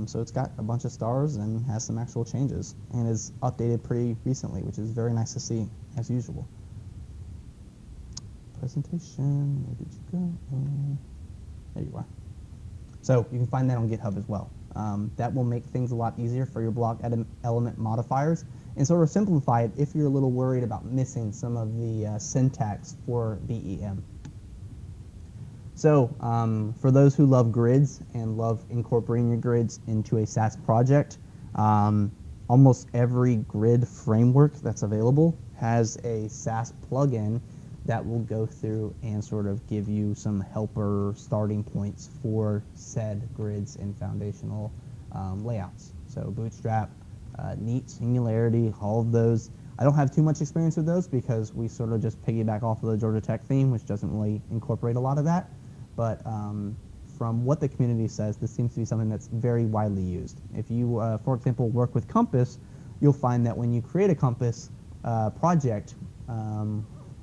So it's got a bunch of stars and has some actual changes and is updated pretty recently, which is very nice to see, as usual. Presentation, where did you go? There you are. So you can find that on GitHub as well. That will make things a lot easier for your block element modifiers and sort of simplify it if you're a little worried about missing some of the syntax for BEM. So for those who love grids and love incorporating your grids into a Sass project, almost every grid framework that's available has a Sass plugin that will go through and sort of give you some helper starting points for said grids and foundational layouts. So Bootstrap, Neat, Singularity, all of those. I don't have too much experience with those because we sort of just piggyback off of the Georgia Tech theme, which doesn't really incorporate a lot of that. But from what the community says, this seems to be something that's very widely used. If you, for example, work with Compass, you'll find that when you create a Compass project,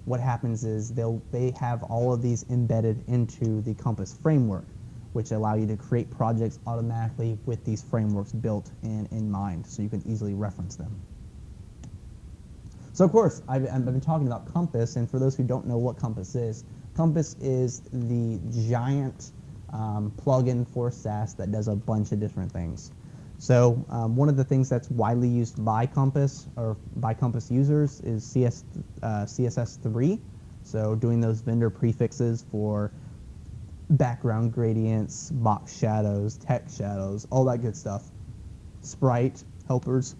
what happens is they have all of these embedded into the Compass framework, which allow you to create projects automatically with these frameworks built in mind, so you can easily reference them. So of course, I've been talking about Compass, and for those who don't know what Compass is the giant plugin for Sass that does a bunch of different things. So one of the things that's widely used by Compass, or by Compass users, is CSS3. So doing those vendor prefixes for background gradients, box shadows, text shadows, all that good stuff. Sprite, helpers.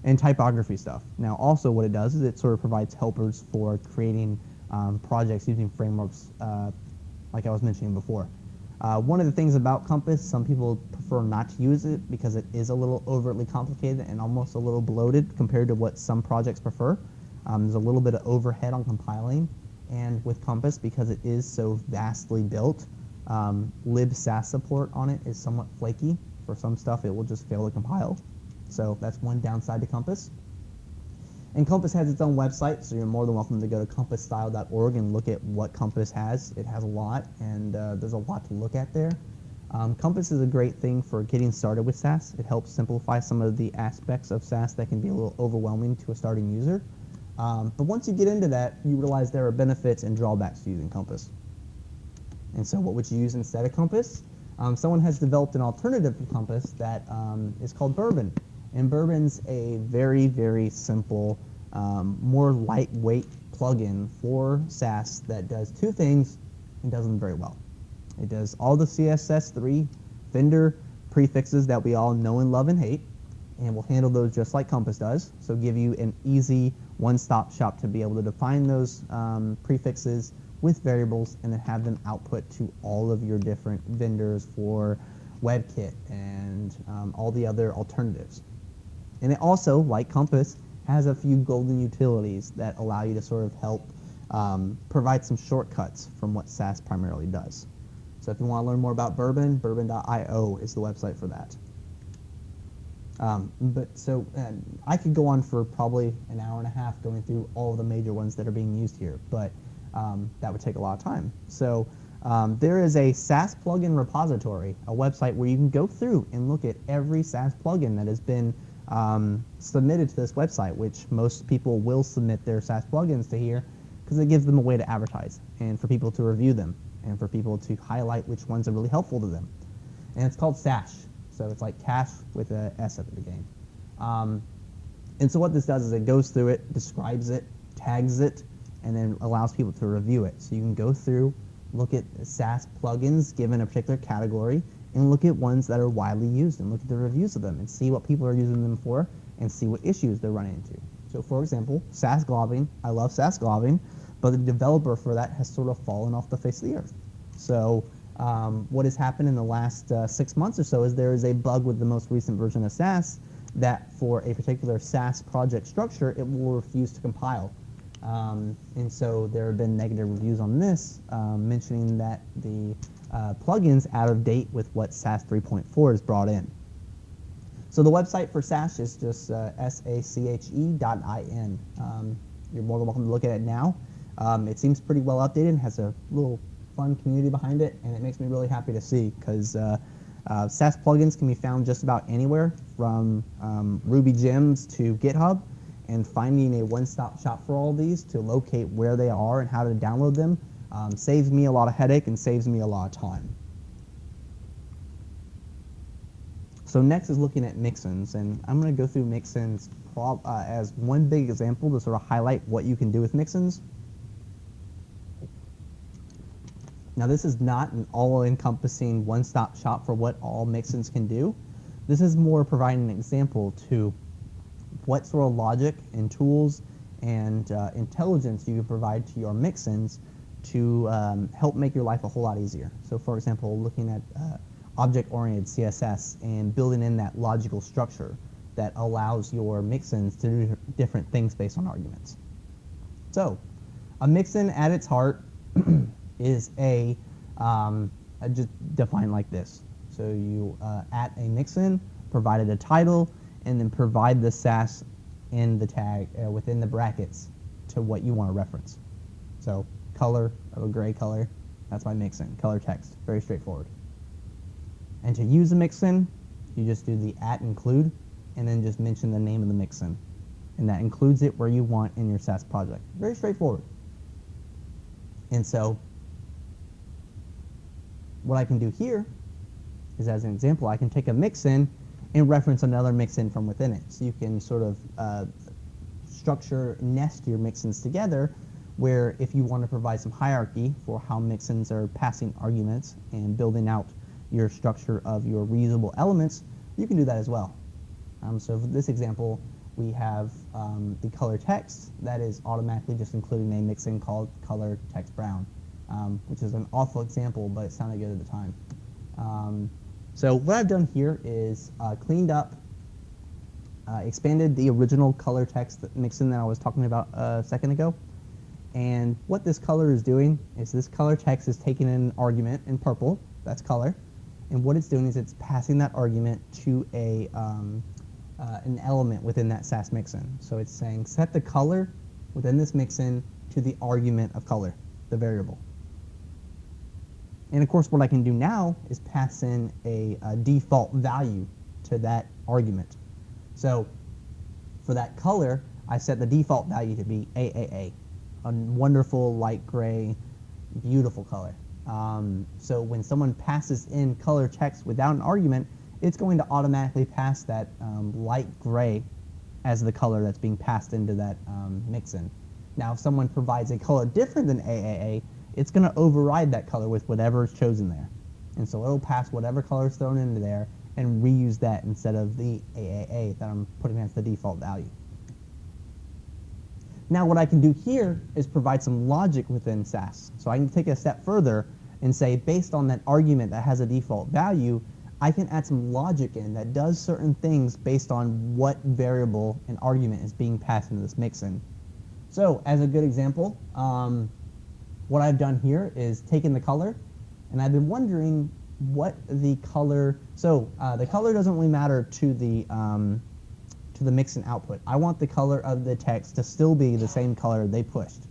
and typography stuff. Now, also what it does is it sort of provides helpers for creating projects using frameworks like I was mentioning before. One of the things about Compass, some people prefer not to use it because it is a little overtly complicated and almost a little bloated compared to what some projects prefer. There's a little bit of overhead on compiling, and with Compass, because it is so vastly built, lib/sass support on it is somewhat flaky. For some stuff, it will just fail to compile. So that's one downside to Compass. And Compass has its own website, so you're more than welcome to go to compassstyle.org and look at what Compass has. It has a lot, and there's a lot to look at there. Compass is a great thing for getting started with Sass. It helps simplify some of the aspects of Sass that can be a little overwhelming to a starting user. But once you get into that, you realize there are benefits and drawbacks to using Compass. And so what would you use instead of Compass? Someone has developed an alternative to Compass that is called Bourbon. And Bourbon's a very, very simple, more lightweight plugin for Sass that does two things and does them very well. It does all the CSS3 vendor prefixes that we all know and love and hate, and will handle those just like Compass does. So give you an easy one-stop shop to be able to define those prefixes with variables and then have them output to all of your different vendors for WebKit and all the other alternatives. And it also, like Compass, has a few golden utilities that allow you to sort of help provide some shortcuts from what Sass primarily does. So if you want to learn more about Bourbon, bourbon.io is the website for that. I could go on for probably an hour and a half going through all of the major ones that are being used here, but that would take a lot of time. So there is a Sass plugin repository, a website where you can go through and look at every Sass plugin that has been submitted to this website, which most people will submit their Sass plugins to here because it gives them a way to advertise and for people to review them and for people to highlight which ones are really helpful to them. And it's called Sash, so it's like cash with a S at the beginning. And so what this does is it goes through it, describes it, tags it, and then allows people to review it. So you can go through, look at Sass plugins given a particular category, and look at ones that are widely used and look at the reviews of them and see what people are using them for and see what issues they're running into. So for example, Sass globbing, I love Sass globbing, but the developer for that has sort of fallen off the face of the earth. So what has happened in the last 6 months or so is there is a bug with the most recent version of Sass that for a particular Sass project structure, it will refuse to compile. And so there have been negative reviews on this, mentioning that the plugin's out of date with what Sass 3.4 has brought in. So the website for Sass is just sache.in. You're more than welcome to look at it now. It seems pretty well updated and has a little fun community behind it, and it makes me really happy to see because Sass plugins can be found just about anywhere from Ruby gems to GitHub, and finding a one-stop shop for all these to locate where they are and how to download them saves me a lot of headache and saves me a lot of time. So next is looking at Mixins, and I'm going to go through Mixins as one big example to sort of highlight what you can do with Mixins. Now this is not an all-encompassing one-stop shop for what all Mixins can do. This is more providing an example to what sort of logic and tools and intelligence you can provide to your Mixins to help make your life a whole lot easier. So for example, looking at object-oriented CSS and building in that logical structure that allows your Mixins to do different things based on arguments. So a Mixin at its heart is just defined like this. So you at a Mixin, provided a title, and then provide the Sass in the tag within the brackets to what you want to reference. So color of a gray color, that's my Mixin, color text, very straightforward. And to use a Mixin, you just do the @include and then just mention the name of the Mixin. And that includes it where you want in your Sass project. Very straightforward. And so what I can do here is, as an example, I can take a Mixin and reference another Mixin from within it. So you can sort of nest your Mixins together, where if you want to provide some hierarchy for how Mixins are passing arguments and building out your structure of your reusable elements, you can do that as well. So for this example, We have the color text that is automatically just including a mixin called color text brown, which is an awful example, but it sounded good at the time. So what I've done here is cleaned up, expanded the original color text mixin that I was talking about a second ago. And what this color is doing is this color text is taking an argument in purple, that's color, and what it's doing is it's passing that argument to an element within that Sass mixin. So it's saying set the color within this mixin to the argument of color, the variable. And of course what I can do now is pass in a default value to that argument. So for that color, I set the default value to be AAA, a wonderful light gray, beautiful color. So when someone passes in color text without an argument, it's going to automatically pass that light gray as the color that's being passed into that mixin. Now if someone provides a color different than AAA, it's going to override that color with whatever is chosen there. And so it'll pass whatever color is thrown into there and reuse that instead of the AAA that I'm putting as the default value. Now what I can do here is provide some logic within Sass. So I can take it a step further and say, based on that argument that has a default value, I can add some logic in that does certain things based on what variable and argument is being passed into this mixin. So as a good example, what I've done here is taken the color, and I've been wondering what the color, so the color doesn't really matter to the mixin output. I want the color of the text to still be the same color they pushed.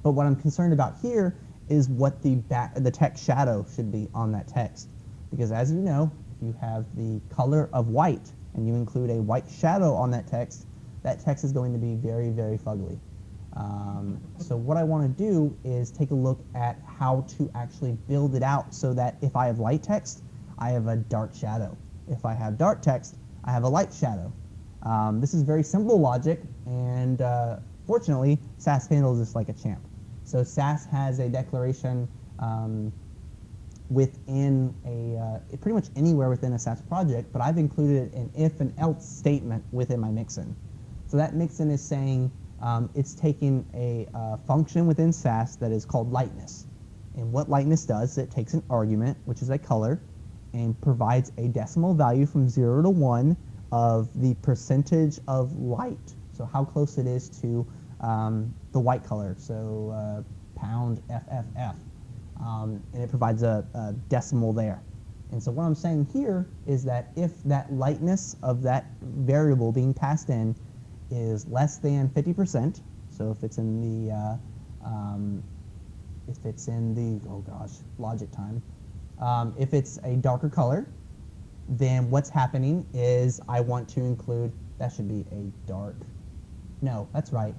But what I'm concerned about here is what the text shadow should be on that text. Because as you know, if you have the color of white and you include a white shadow on that text is going to be very, very fugly. So what I want to do is take a look at how to actually build it out so that if I have light text, I have a dark shadow. If I have dark text, I have a light shadow. This is very simple logic, and fortunately, Sass handles this like a champ. So Sass has a declaration within pretty much anywhere within a Sass project, but I've included an if and else statement within my mixin. So that mixin is saying it's taking a function within Sass that is called Lightness. And what Lightness does is it takes an argument, which is a color, and provides a decimal value from 0 to 1 of the percentage of light, so how close it is to the white color, so pound FFF, and it provides a decimal there. And so what I'm saying here is that if that lightness of that variable being passed in is less than 50%, so if it's in the, oh gosh, logic time, if it's a darker color, then what's happening is I want to include, that should be a dark, no, that's right.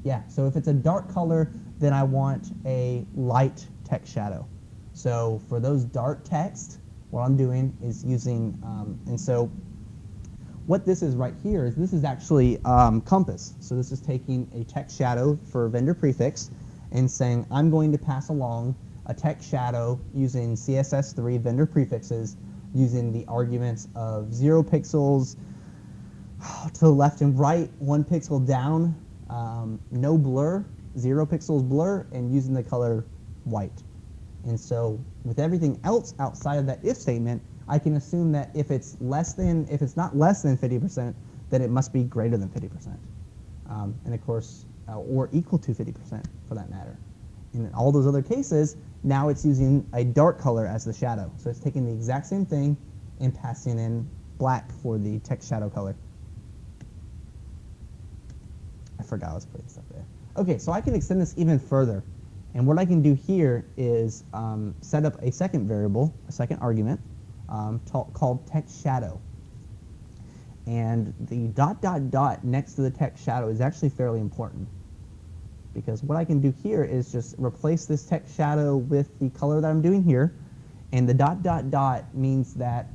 Yeah, so if it's a dark color, then I want a light text shadow. So for those dark text, what I'm doing is using, and so what this is right here is this is actually compass. So this is taking a text shadow for vendor prefix and saying I'm going to pass along a text shadow using CSS3 vendor prefixes using the arguments of 0 pixels to the left and right, 1 pixel down, no blur, 0 pixels blur, and using the color white. And so with everything else outside of that if statement, I can assume that if it's not less than 50%, then it must be greater than 50%. And of course, or equal to 50% for that matter. In all those other cases, now it's using a dark color as the shadow. So it's taking the exact same thing and passing in black for the text shadow color. I forgot I was putting stuff there. Okay, so I can extend this even further. And what I can do here is set up a second variable, a second argument, called text shadow. And the ... next to the text shadow is actually fairly important, because what I can do here is just replace this text shadow with the color that I'm doing here, and the ... means that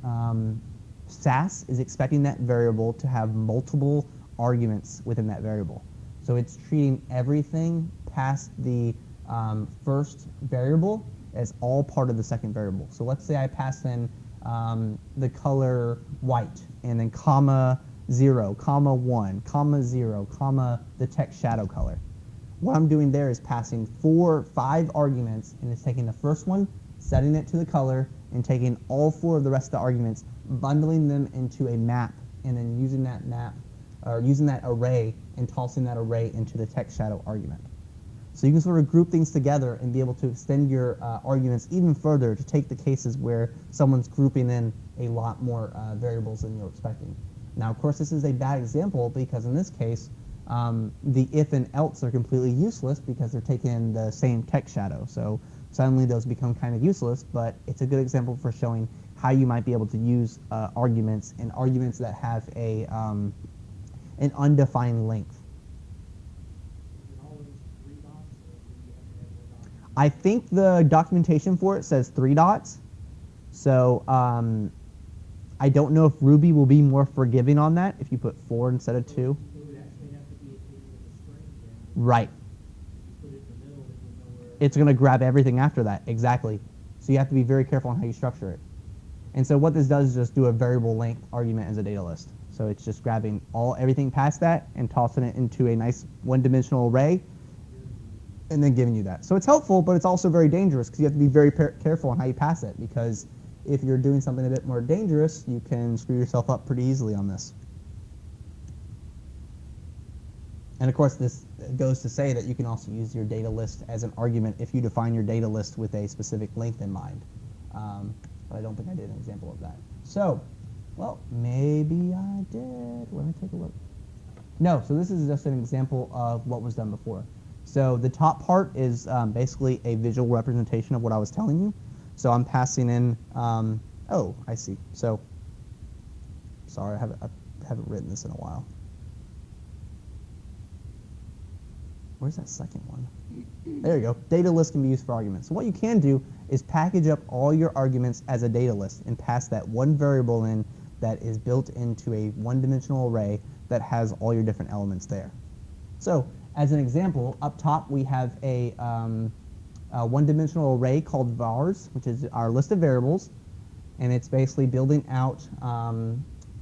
Sass is expecting that variable to have multiple arguments within that variable. So it's treating everything past the first variable as all part of the second variable. So let's say I pass in the color white and then comma 0, comma 1, comma 0, comma the text shadow color. What I'm doing there is passing 5 arguments, and it's taking the first one, setting it to the color, and taking all 4 of the rest of the arguments, bundling them into a map, and then using that map, or using that array, and tossing that array into the text shadow argument. So you can sort of group things together and be able to extend your arguments even further to take the cases where someone's grouping in a lot more variables than you're expecting. Now, of course, this is a bad example because in this case, the if and else are completely useless because they're taking the same text shadow. So suddenly those become kind of useless, but it's a good example for showing how you might be able to use arguments and arguments that have an undefined length. I think the documentation for it says 3 dots. So I don't know if Ruby will be more forgiving on that if you put 4 instead of 2. It would actually have to be a case of a string then. Right. If you put it in the middle, then you know where It's going to grab everything after that. Exactly. So you have to be very careful on how you structure it. And so what this does is just do a variable length argument as a data list. So it's just grabbing everything past that and tossing it into a nice one-dimensional array and then giving you that. So it's helpful, but it's also very dangerous because you have to be very careful on how you pass it, because if you're doing something a bit more dangerous, you can screw yourself up pretty easily on this. And of course, this goes to say that you can also use your data list as an argument if you define your data list with a specific length in mind. But I don't think I did an example of that. So, well, maybe I did. Let me take a look. No, so this is just an example of what was done before. So the top part is basically a visual representation of what I was telling you. So I'm passing in, oh, I see. So, sorry, I haven't written this in a while. Where's that second one? There you go. Data list can be used for arguments. So what you can do is package up all your arguments as a data list and pass that one variable in that is built into a one-dimensional array that has all your different elements there. So as an example, up top we have a one-dimensional array called vars, which is our list of variables, and it's basically building out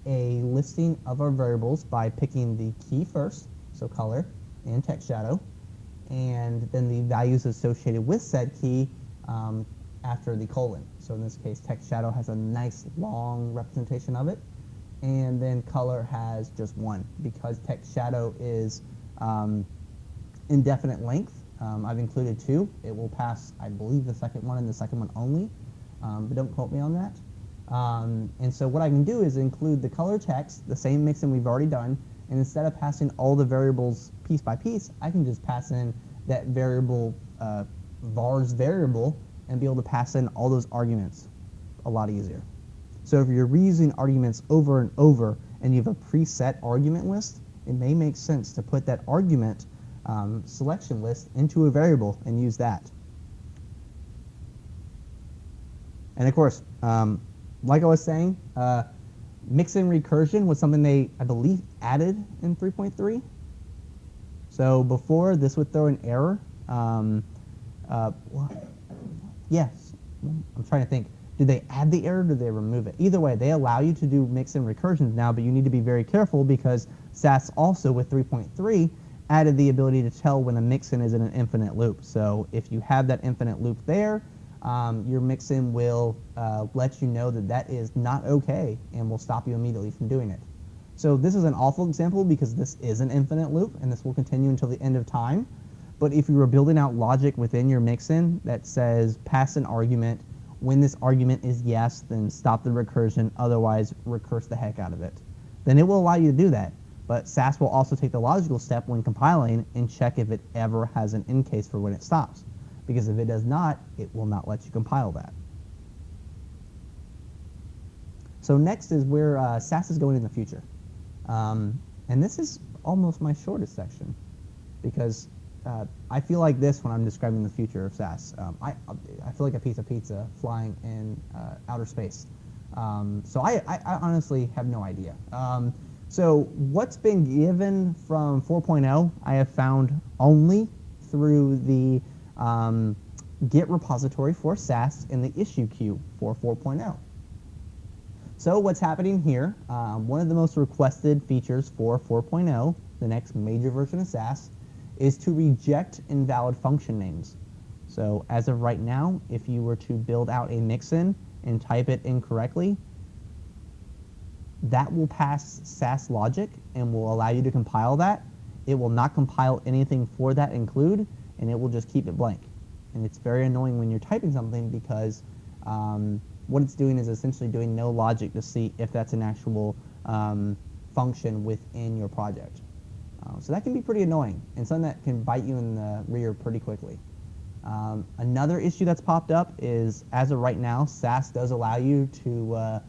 a listing of our variables by picking the key first, so color and text shadow, and then the values associated with said key after the colon. So in this case, text shadow has a nice long representation of it, and then color has just 1. Because text shadow is indefinite length, I've included 2. It will pass, I believe, the second one and the second one only, but don't quote me on that. And so what I can do is include the color text, the same mixin we've already done, and instead of passing all the variables piece by piece, I can just pass in that variable, vars variable, and be able to pass in all those arguments a lot easier. So if you're reusing arguments over and over and you have a preset argument list, it may make sense to put that argument selection list into a variable and use that. And of course, like I was saying, Mixin recursion was something they, I believe, added in 3.3. So before, this would throw an error. Yes, I'm trying to think. Did they add the error or did they remove it? Either way, they allow you to do Mixin recursions now, but you need to be very careful because Sass also, with 3.3, added the ability to tell when a Mixin is in an infinite loop. So if you have that infinite loop there, your Mixin will let you know that that is not okay and will stop you immediately from doing it. So this is an awful example because this is an infinite loop and this will continue until the end of time. But if you were building out logic within your Mixin that says pass an argument, when this argument is yes, then stop the recursion, otherwise recurse the heck out of it, then it will allow you to do that. But Sass will also take the logical step when compiling and check if it ever has an end case for when it stops. Because if it does not, it will not let you compile that. So next is where Sass is going in the future. And this is almost my shortest section because I feel like this when I'm describing the future of Sass. I feel like a piece of pizza flying in outer space. So I honestly have no idea. So what's been given from 4.0, I have found only through the Git repository for Sass in the issue queue for 4.0. So what's happening here, one of the most requested features for 4.0, the next major version of Sass, is to reject invalid function names. So as of right now, if you were to build out a mixin and type it incorrectly, that will pass Sass logic and will allow you to compile that. It will not compile anything for that include, and it will just keep it blank. And it's very annoying when you're typing something because what it's doing is essentially doing no logic to see if that's an actual function within your project. So that can be pretty annoying and something that can bite you in the rear pretty quickly. Another issue that's popped up is, as of right now, Sass does allow you to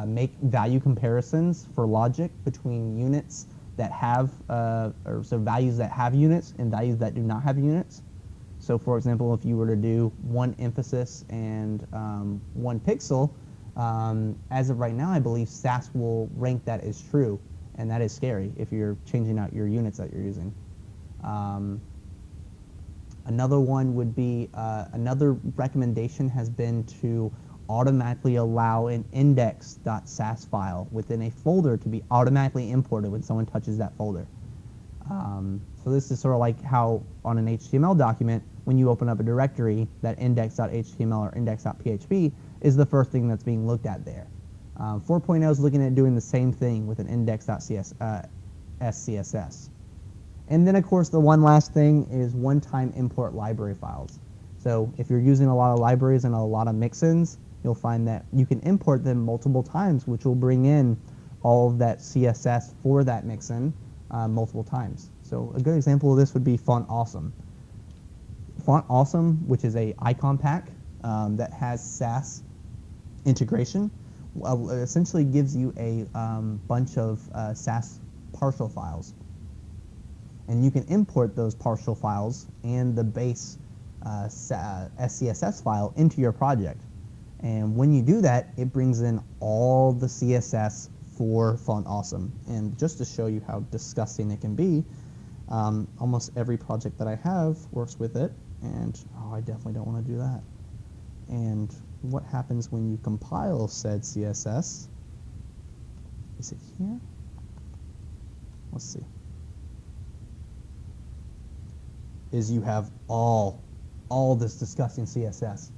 make value comparisons for logic between units that have, so values that have units and values that do not have units. So for example, if you were to do one emphasis and one pixel, as of right now, I believe Sass will rank that as true, and that is scary if you're changing out your units that you're using. Another one would be, another recommendation has been to automatically allow an index.sass file within a folder to be automatically imported when someone touches that folder. So this is sort of like how on an HTML document, when you open up a directory, that index.html or index.php is the first thing that's being looked at there. 4.0 is looking at doing the same thing with an index.scss. And then, of course, the one last thing is one-time import library files. So if you're using a lot of libraries and a lot of mixins, you'll find that you can import them multiple times, which will bring in all of that CSS for that mixin multiple times. So a good example of this would be Font Awesome. Font Awesome, which is a icon pack that has Sass integration, essentially gives you a bunch of Sass partial files. And you can import those partial files and the base SCSS file into your project. And when you do that, it brings in all the CSS for Font Awesome. And just to show you how disgusting it can be, almost every project that I have works with it, and oh, I definitely don't want to do that. And what happens when you compile said CSS? Is it here? Let's see. Is you have all this disgusting CSS,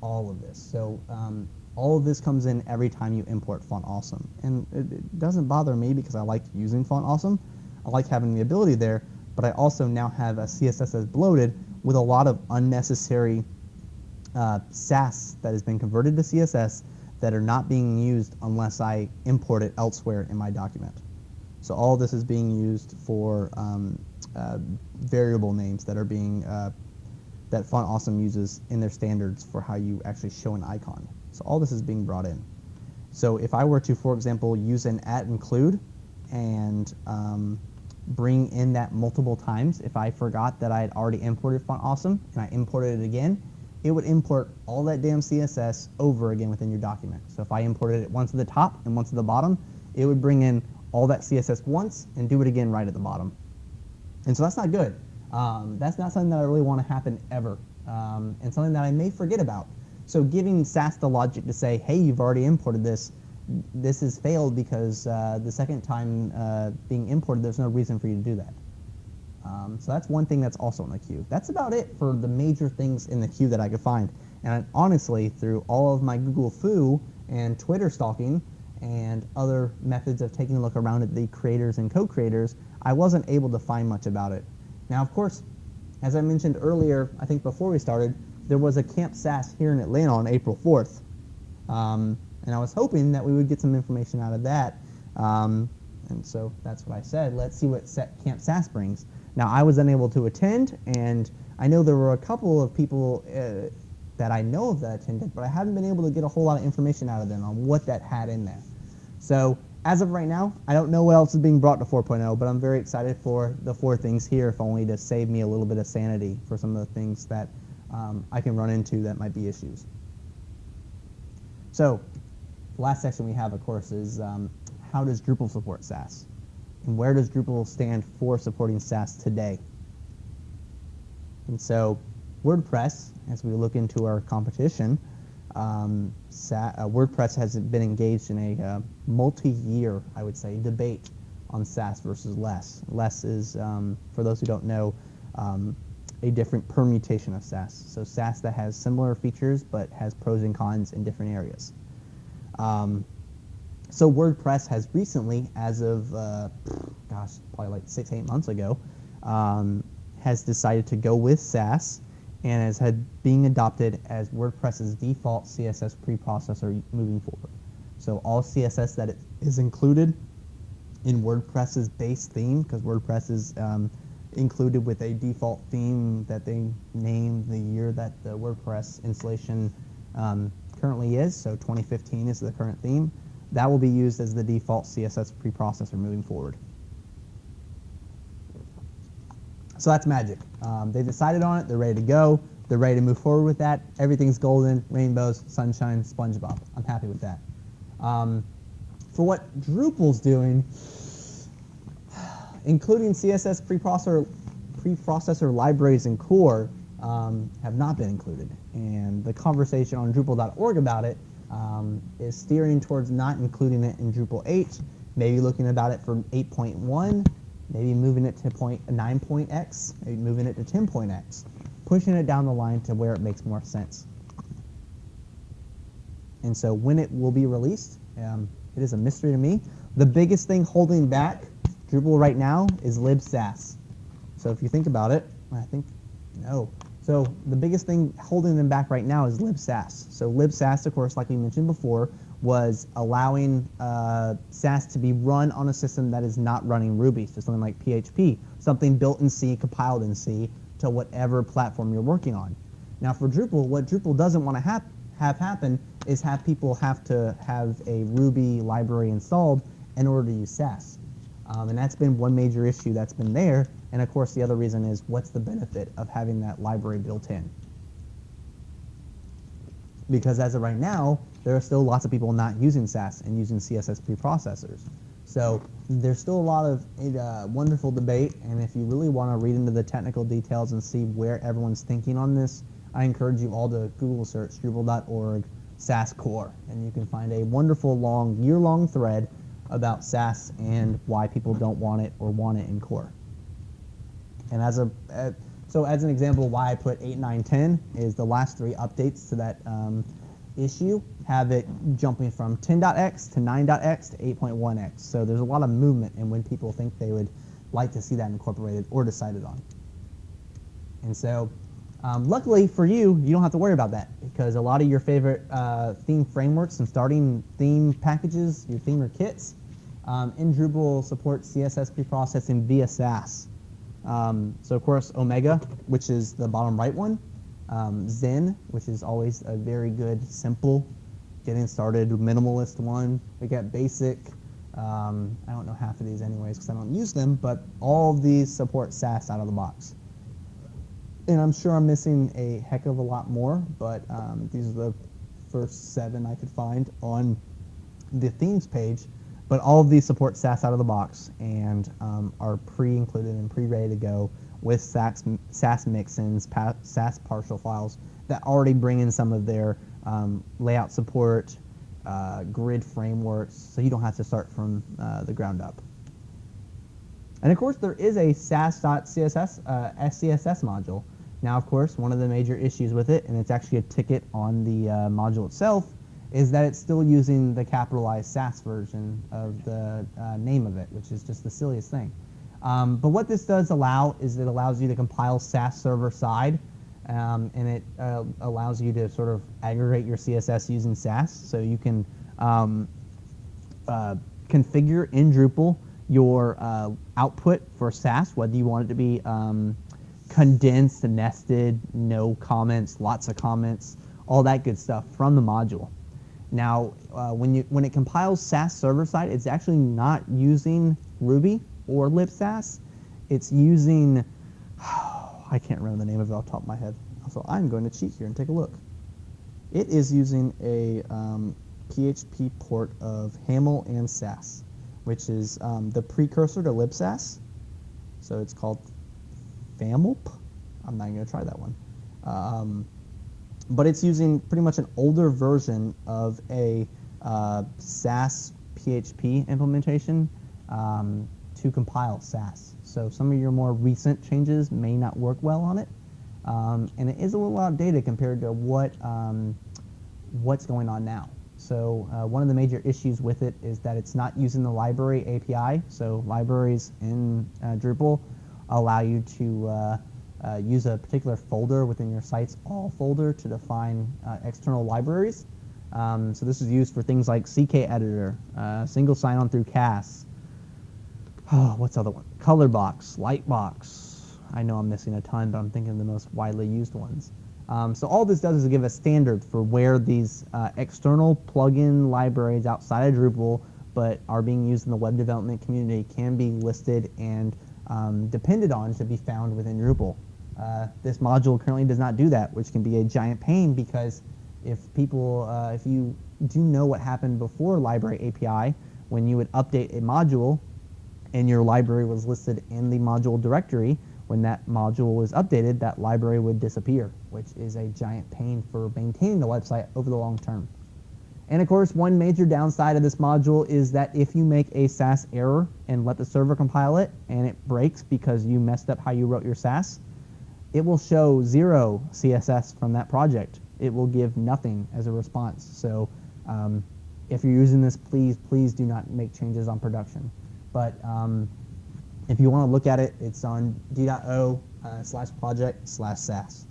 all of this. So all of this comes in every time you import Font Awesome. And it doesn't bother me because I like using Font Awesome. I like having the ability there, but I also now have a CSS that's bloated with a lot of unnecessary Sass that has been converted to CSS that are not being used unless I import it elsewhere in my document. So all of this is being used for variable names that are being that Font Awesome uses in their standards for how you actually show an icon. So all this is being brought in. So if I were to, for example, use an @include and bring in that multiple times, if I forgot that I had already imported Font Awesome and I imported it again, it would import all that damn CSS over again within your document. So if I imported it once at the top and once at the bottom, it would bring in all that CSS once and do it again right at the bottom. And so that's not good. That's not something that I really want to happen ever, and something that I may forget about. So giving Sass the logic to say, hey, you've already imported this, this has failed because the second time being imported, there's no reason for you to do that. So that's one thing that's also in the queue. That's about it for the major things in the queue that I could find. And honestly, through all of my Google Foo and Twitter stalking and other methods of taking a look around at the creators and co-creators, I wasn't able to find much about it. Now, of course, as I mentioned earlier, I think before we started, there was a Camp Sass here in Atlanta on April 4th. And I was hoping that we would get some information out of that. And so that's what I said. Let's see what Camp Sass brings. Now, I was unable to attend, and I know there were a couple of people that I know of that attended, but I haven't been able to get a whole lot of information out of them on what that had in there. So as of right now, I don't know what else is being brought to 4.0, but I'm very excited for the 4 things here, if only to save me a little bit of sanity for some of the things that I can run into that might be issues. So the last section we have, of course, is how does Drupal support Sass? And where does Drupal stand for supporting Sass today? And so WordPress, as we look into our competition, WordPress has been engaged in a multi-year, I would say, debate on Sass versus Less. Less is, for those who don't know, a different permutation of Sass. So Sass that has similar features but has pros and cons in different areas. So WordPress has recently, as of, probably like 6-8 months ago, has decided to go with Sass and is being adopted as WordPress's default CSS preprocessor moving forward. So all CSS that is included in WordPress's base theme, because WordPress is included with a default theme that they named the year that the WordPress installation currently is, so 2015 is the current theme. That will be used as the default CSS preprocessor moving forward. So that's magic. They decided on it, they're ready to go, they're ready to move forward with that. Everything's golden, rainbows, sunshine, SpongeBob. I'm happy with that. For what Drupal's doing, including CSS preprocessor libraries and core have not been included. And the conversation on Drupal.org about it is steering towards not including it in Drupal 8, maybe looking about it for 8.1, maybe moving it to 9.x, maybe moving it to 10.x, pushing it down the line to where it makes more sense. And so when it will be released, it is a mystery to me. The biggest thing holding back Drupal right now is libsass. So if you think about it, So the biggest thing holding them back right now is libsass. So libsass, of course, like we mentioned before, was allowing Sass to be run on a system that is not running Ruby, so something like PHP, something built in C, compiled in C, to whatever platform you're working on. Now for Drupal, what Drupal doesn't want to have happen is have people have to have a Ruby library installed in order to use Sass. And that's been one major issue that's been there. And of course, the other reason is, what's the benefit of having that library built in? Because as of right now, there are still lots of people not using Sass and using CSS preprocessors. So there's still a lot of wonderful debate, and if you really want to read into the technical details and see where everyone's thinking on this, I encourage you all to Google search Drupal.org Sass core, and you can find a wonderful year-long thread about Sass and why people don't want it or want it in core. And as an example, why I put 8, 9, 10 is the last 3 updates to that issue have it jumping from 10.x to 9.x to 8.1x. So there's a lot of movement in when people think they would like to see that incorporated or decided on. And so luckily for you, you don't have to worry about that, because a lot of your favorite theme frameworks and starting theme packages, your themer kits, in Drupal support CSS preprocessing via Sass. So of course, Omega, which is the bottom right one, Zen, which is always a very good, simple, getting started, minimalist one. We got Basic. I don't know half of these anyways because I don't use them, but all of these support Sass out of the box. And I'm sure I'm missing a heck of a lot more, but these are the first 7 I could find on the themes page. But all of these support Sass out of the box and are pre-included and pre-ready to go with Sass mixins, Sass partial files that already bring in some of their layout support, grid frameworks, so you don't have to start from the ground up. And of course, there is a Sass.css SCSS module. Now, of course, one of the major issues with it, and it's actually a ticket on the module itself, is that it's still using the capitalized Sass version of the name of it, which is just the silliest thing. But what this does allow is it allows you to compile Sass server side, and it allows you to sort of aggregate your CSS using Sass. So you can configure in Drupal your output for Sass, whether you want it to be condensed, nested, no comments, lots of comments, all that good stuff from the module. Now, when it compiles Sass server side, it's actually not using Ruby or libsass. It's using, I can't remember the name of it off the top of my head. So I'm going to cheat here and take a look. It is using a PHP port of Haml and Sass, which is the precursor to libsass. So it's called Famlp. I'm not going to try that one. but it's using pretty much an older version of a Sass PHP implementation to compile Sass. So some of your more recent changes may not work well on it, and it is a little outdated compared to what's going on now. So one of the major issues with it is that it's not using the library API. So libraries in Drupal allow you to use a particular folder within your site's all folder to define external libraries. So this is used for things like CK editor, single sign-on through CAS. Oh, what's the other one? Colorbox, Lightbox. I know I'm missing a ton, but I'm thinking of the most widely used ones. So all this does is give a standard for where these external plugin libraries outside of Drupal but are being used in the web development community can be listed and depended on to be found within Drupal. This module currently does not do that, which can be a giant pain because if you do know what happened before library API, when you would update a module and your library was listed in the module directory, when that module was updated, that library would disappear, which is a giant pain for maintaining the website over the long term. And of course, one major downside of this module is that if you make a Sass error and let the server compile it and it breaks because you messed up how you wrote your Sass, it will show 0 CSS from that project. It will give nothing as a response. So if you're using this, please do not make changes on production. But if you want to look at it, it's on d.o/project/Sass.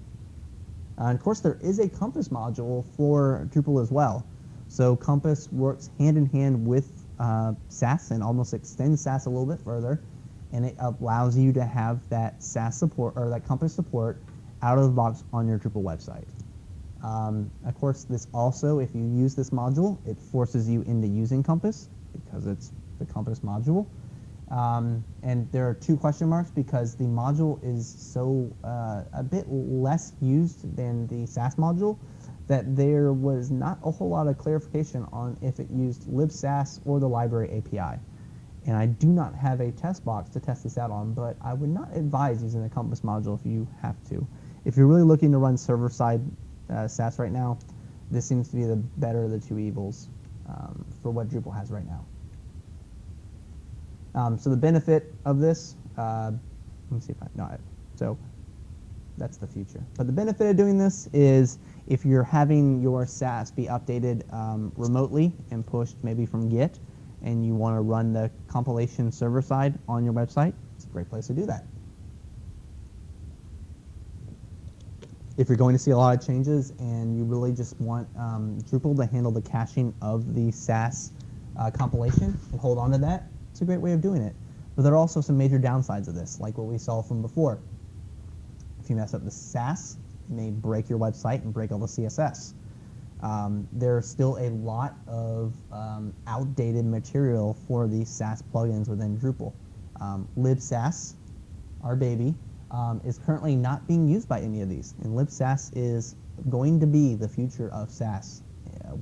And of course, there is a Compass module for Drupal as well. So Compass works hand in hand with Sass and almost extends Sass a little bit further, and it allows you to have that Sass support or that Compass support out of the box on your Drupal website. Of course, this also, if you use this module, it forces you into using Compass because it's the Compass module. And there are 2 question marks because the module is so a bit less used than the Sass module that there was not a whole lot of clarification on if it used libsass or the library API. And I do not have a test box to test this out on, but I would not advise using the Compass module if you have to. If you're really looking to run server-side Sass right now, this seems to be the better of the 2 evils for what Drupal has right now. So the benefit of this, let me see if I know it. So that's the future. But the benefit of doing this is if you're having your Sass be updated remotely and pushed maybe from Git, and you want to run the compilation server side on your website, it's a great place to do that. If you're going to see a lot of changes and you really just want Drupal to handle the caching of the Sass compilation and hold on to that, it's a great way of doing it. But there are also some major downsides of this, like what we saw from before. If you mess up the Sass, it may break your website and break all the CSS. There's still a lot of outdated material for the Sass plugins within Drupal. libsass, our baby, is currently not being used by any of these. And libsass is going to be the future of Sass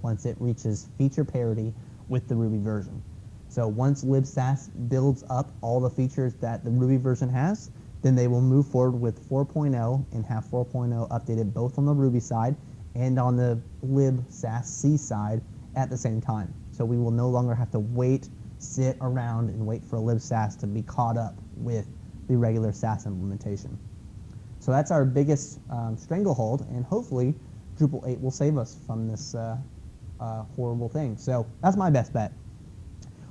once it reaches feature parity with the Ruby version. So once libsass builds up all the features that the Ruby version has, then they will move forward with 4.0 and have 4.0 updated both on the Ruby side and on the libsass C side at the same time. So we will no longer have to sit around and wait for libsass to be caught up with the regular Sass implementation. So that's our biggest stranglehold, and hopefully Drupal 8 will save us from this horrible thing. So that's my best bet.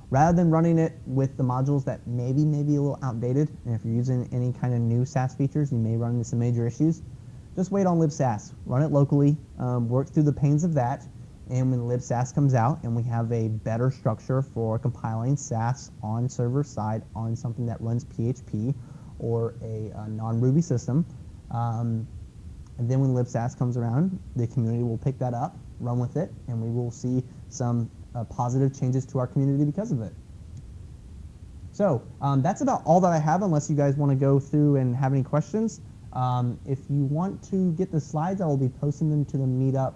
Rather than running it with the modules that maybe a little outdated, and if you're using any kind of new Sass features, you may run into some major issues, just wait on libsass. Run it locally, work through the pains of that, and when libsass comes out and we have a better structure for compiling Sass on server side on something that runs PHP or a non-Ruby system, and then when libsass comes around, the community will pick that up, run with it, and we will see some positive changes to our community because of it. So that's about all that I have, unless you guys want to go through and have any questions. If you want to get the slides, I will be posting them to the meetup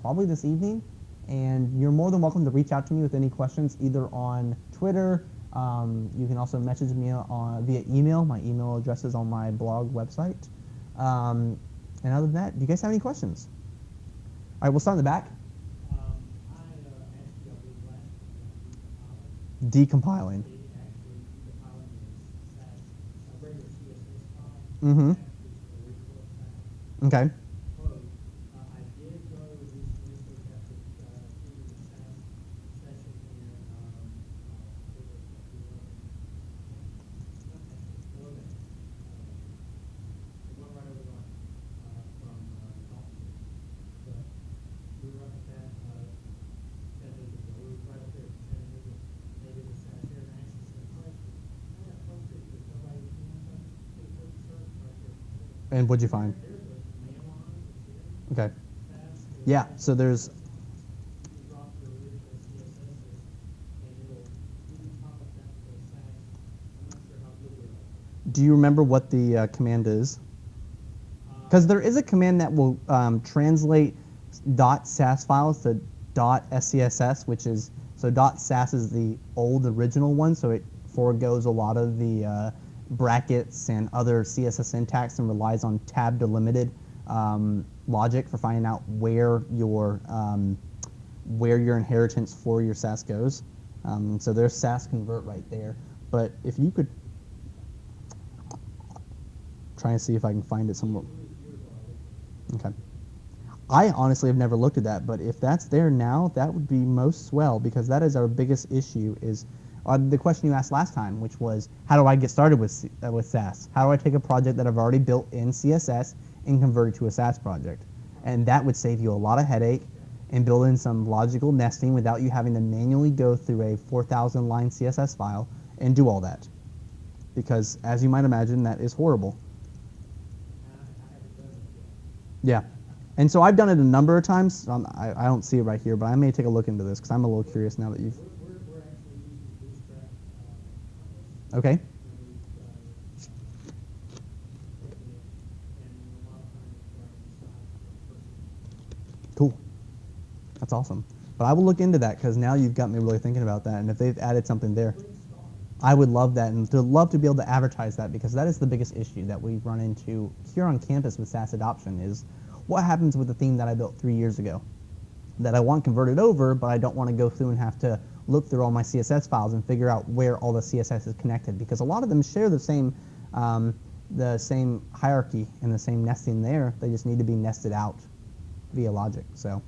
probably this evening, and you're more than welcome to reach out to me with any questions, either on Twitter. You can also message me via email. My email address is on my blog website. And other than that, do you guys have any questions? All right, we'll start in the back. I asked you, I believe, last week, Decompiling. it actually decompiling is Sass, a regular CSS file. Mm-hmm. Actually, it's the original Sass Okay. code. I did go recently, so got the into the Sass session and it was below that. It went right over the line from Dalton. But we were up at that 10 minutes ago. We were right up there 10 minutes ago. Maybe the Sass here and actually said, "All right, I got posted because nobody can put the search right there." And what'd you find? There's a command line that's in Okay. Sass. Yeah, so there's, You drop your original CSSs and it'll decompile that to Sass. I'm not sure how good they are. do you remember what the command is? Because there is a command that will translate .sass files to .scss, which is, so .sass is the old original one, so it foregoes a lot of the brackets and other CSS syntax and relies on tab delimited logic for finding out where your inheritance for your Sass goes. So there's Sass convert right there. But if you could try and see if I can find it somewhere. Okay. I honestly have never looked at that, but if that's there now, that would be most swell, because that is our biggest issue is the question you asked last time, which was, how do I get started with Sass? How do I take a project that I've already built in CSS and convert it to a Sass project? And that would save you a lot of headache and build in some logical nesting without you having to manually go through a 4,000 line CSS file and do all that. Because as you might imagine, that is horrible. Yeah. And so I've done it a number of times. I don't see it right here, but I may take a look into this because I'm a little curious now that you've... We're actually using Bootstrap. Okay. And we're modifying it for our size. Cool. That's awesome. But I will look into that because now you've got me really thinking about that. And if they've added something there, I would love that, and to love to be able to advertise that, because that is the biggest issue that we run into here on campus with Sass adoption is what happens with the theme that I built 3 years ago that I want converted over, but I don't want to go through and have to look through all my CSS files and figure out where all the CSS is connected, because a lot of them share the same hierarchy and the same nesting there. They just need to be nested out via logic. So Well,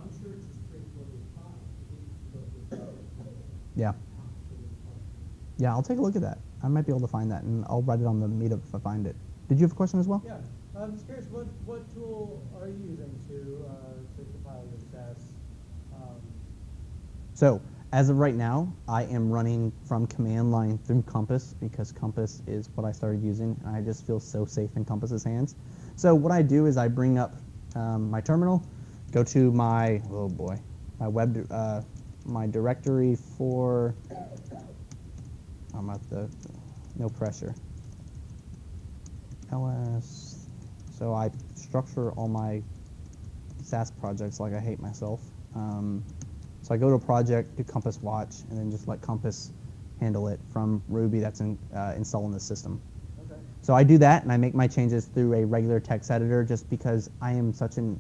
I'm sure it's a straightforward file. yeah. Yeah, I'll take a look at that. I might be able to find that, and I'll write it on the meetup if I find it. Did you have a question as well? Yeah, I'm just curious, what tool are you using to compile your Sass? So as of right now, I am running from command line through Compass, because Compass is what I started using, and I just feel so safe in Compass's hands. So what I do is I bring up my terminal, go to my, oh boy, my web, my directory for, I'm at the, no pressure, ls, so I structure all my Sass projects like I hate myself. So I go to a project, do Compass watch, and then just let Compass handle it from Ruby that's installed in the system. Okay. So I do that, and I make my changes through a regular text editor just because I am such an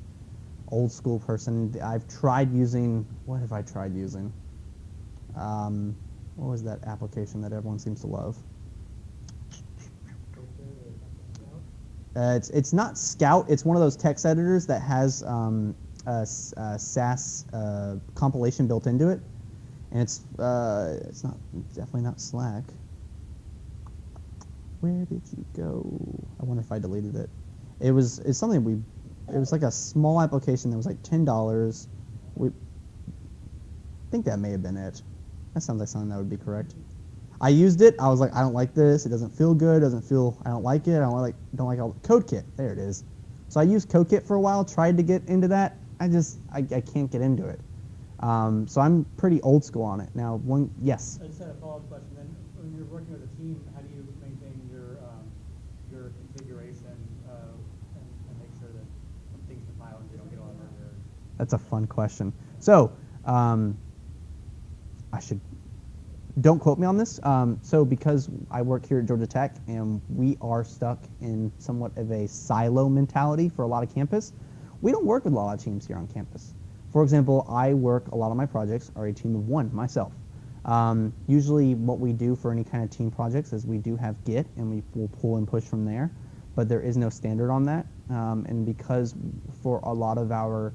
old school person. I've tried using, what have I tried using? What was that application that everyone seems to love? It's not Scout. It's one of those text editors that has Sass compilation built into it, and it's not, definitely not Slack. Where did you go? I wonder if I deleted it. It's something it was like a small application that was like $10. I think that may have been it. That sounds like something that would be correct. I used it. I was like, I don't like this. It doesn't feel good. I don't like it. I don't like all the CodeKit. There it is. So I used CodeKit for a while. Tried to get into that. I can't get into it. So I'm pretty old school on it. Now, yes. I just had a follow-up question. Then, when you're working with a team, how do you maintain your configuration and make sure that when things compile and they don't get all over? That's a fun question. So, Don't quote me on this. So because I work here at Georgia Tech and we are stuck in somewhat of a silo mentality for a lot of campus, we don't work with a lot of teams here on campus. For example, a lot of my projects are a team of one, myself. Usually what we do for any kind of team projects is we do have Git and we will pull and push from there, but there is no standard on that. And because for a lot of our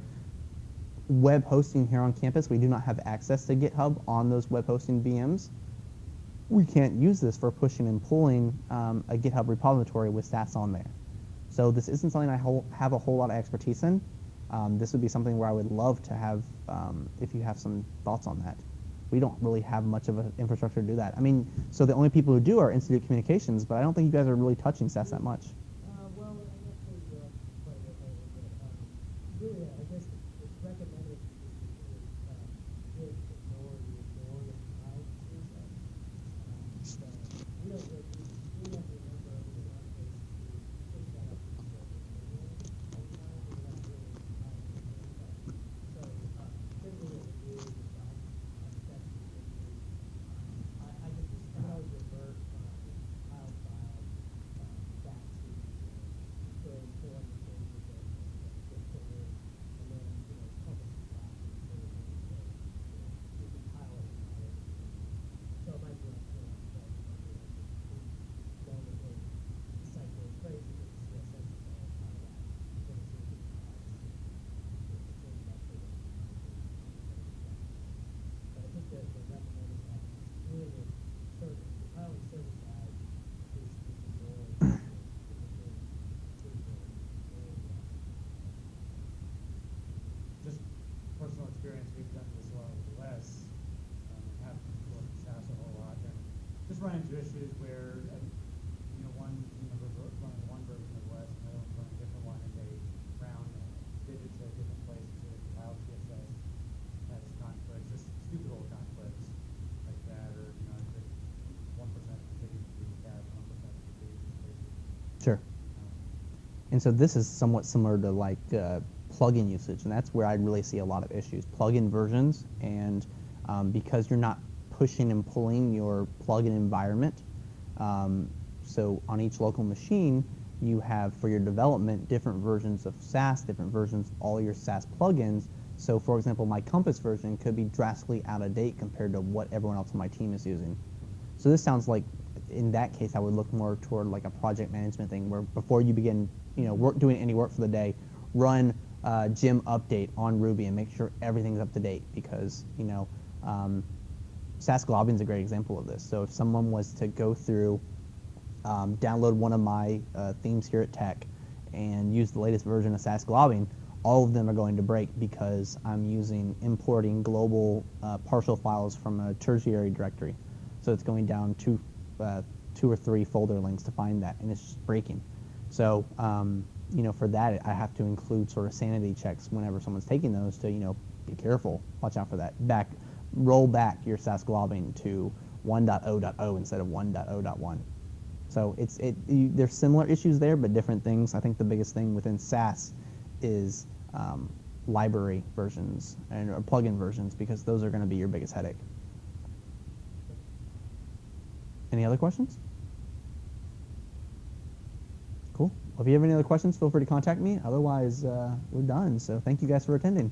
web hosting here on campus, we do not have access to GitHub on those web hosting VMs. We can't use this for pushing and pulling a GitHub repository with Sass on there. So this isn't something I have a whole lot of expertise in. This would be something where I would love to have, if you have some thoughts on that. We don't really have much of an infrastructure to do that. I mean, so the only people who do are Institute Communications, but I don't think you guys are really touching Sass that much. Well, and actually, quite a bit later, but really, I guess it's recommended give ignore the cloud to that. So we don't really, we have to remember in our case to push that up to the server anyway. And we're not really so typically what we do is decide steps to take. I just always revert cloud file back to pull on the changes that get put in, and then publish the file to the server. So you can compile it and file it. So it might be like long the site goes crazy with the CSS and all that. Then it's going to change that server. But I think that the recommended that doing it compiling server side is more just personal experience, we've done this a lot with Liss, have worked with Sass a whole lot, and just run into issues where, one team member running one version of Liss, and the other one's running a different one, and they round digits at different places, so the compiled CSS has conflicts, just stupid little conflicts like that, or, if 1% configured to be tab, 1% configured to be Sure. And so this is somewhat similar to like plugin usage, and that's where I really see a lot of issues. Plugin versions, and because you're not pushing and pulling your plugin environment, so on each local machine, you have for your development different versions of Sass, different versions of all your Sass plugins. So for example, my Compass version could be drastically out of date compared to what everyone else on my team is using. So this sounds like, in that case, I would look more toward like a project management thing where before you begin, doing any work for the day, run gem update on Ruby and make sure everything's up to date, because Sass Lobbing is a great example of this. So if someone was to go through, download one of my themes here at Tech and use the latest version of Sass Lobbing, all of them are going to break because I'm importing global partial files from a tertiary directory. So it's going down two or three folder links to find that, and it's just breaking. So for that, I have to include sort of sanity checks whenever someone's taking those to be careful, watch out for that. Roll back your Sass Lobbing to 1.0.0 instead of 1.0.1. So there's similar issues there, but different things. I think the biggest thing within Sass is library versions or plugin versions, because those are going to be your biggest headache. Any other questions? Cool. Well, if you have any other questions, feel free to contact me. Otherwise, we're done. So thank you guys for attending.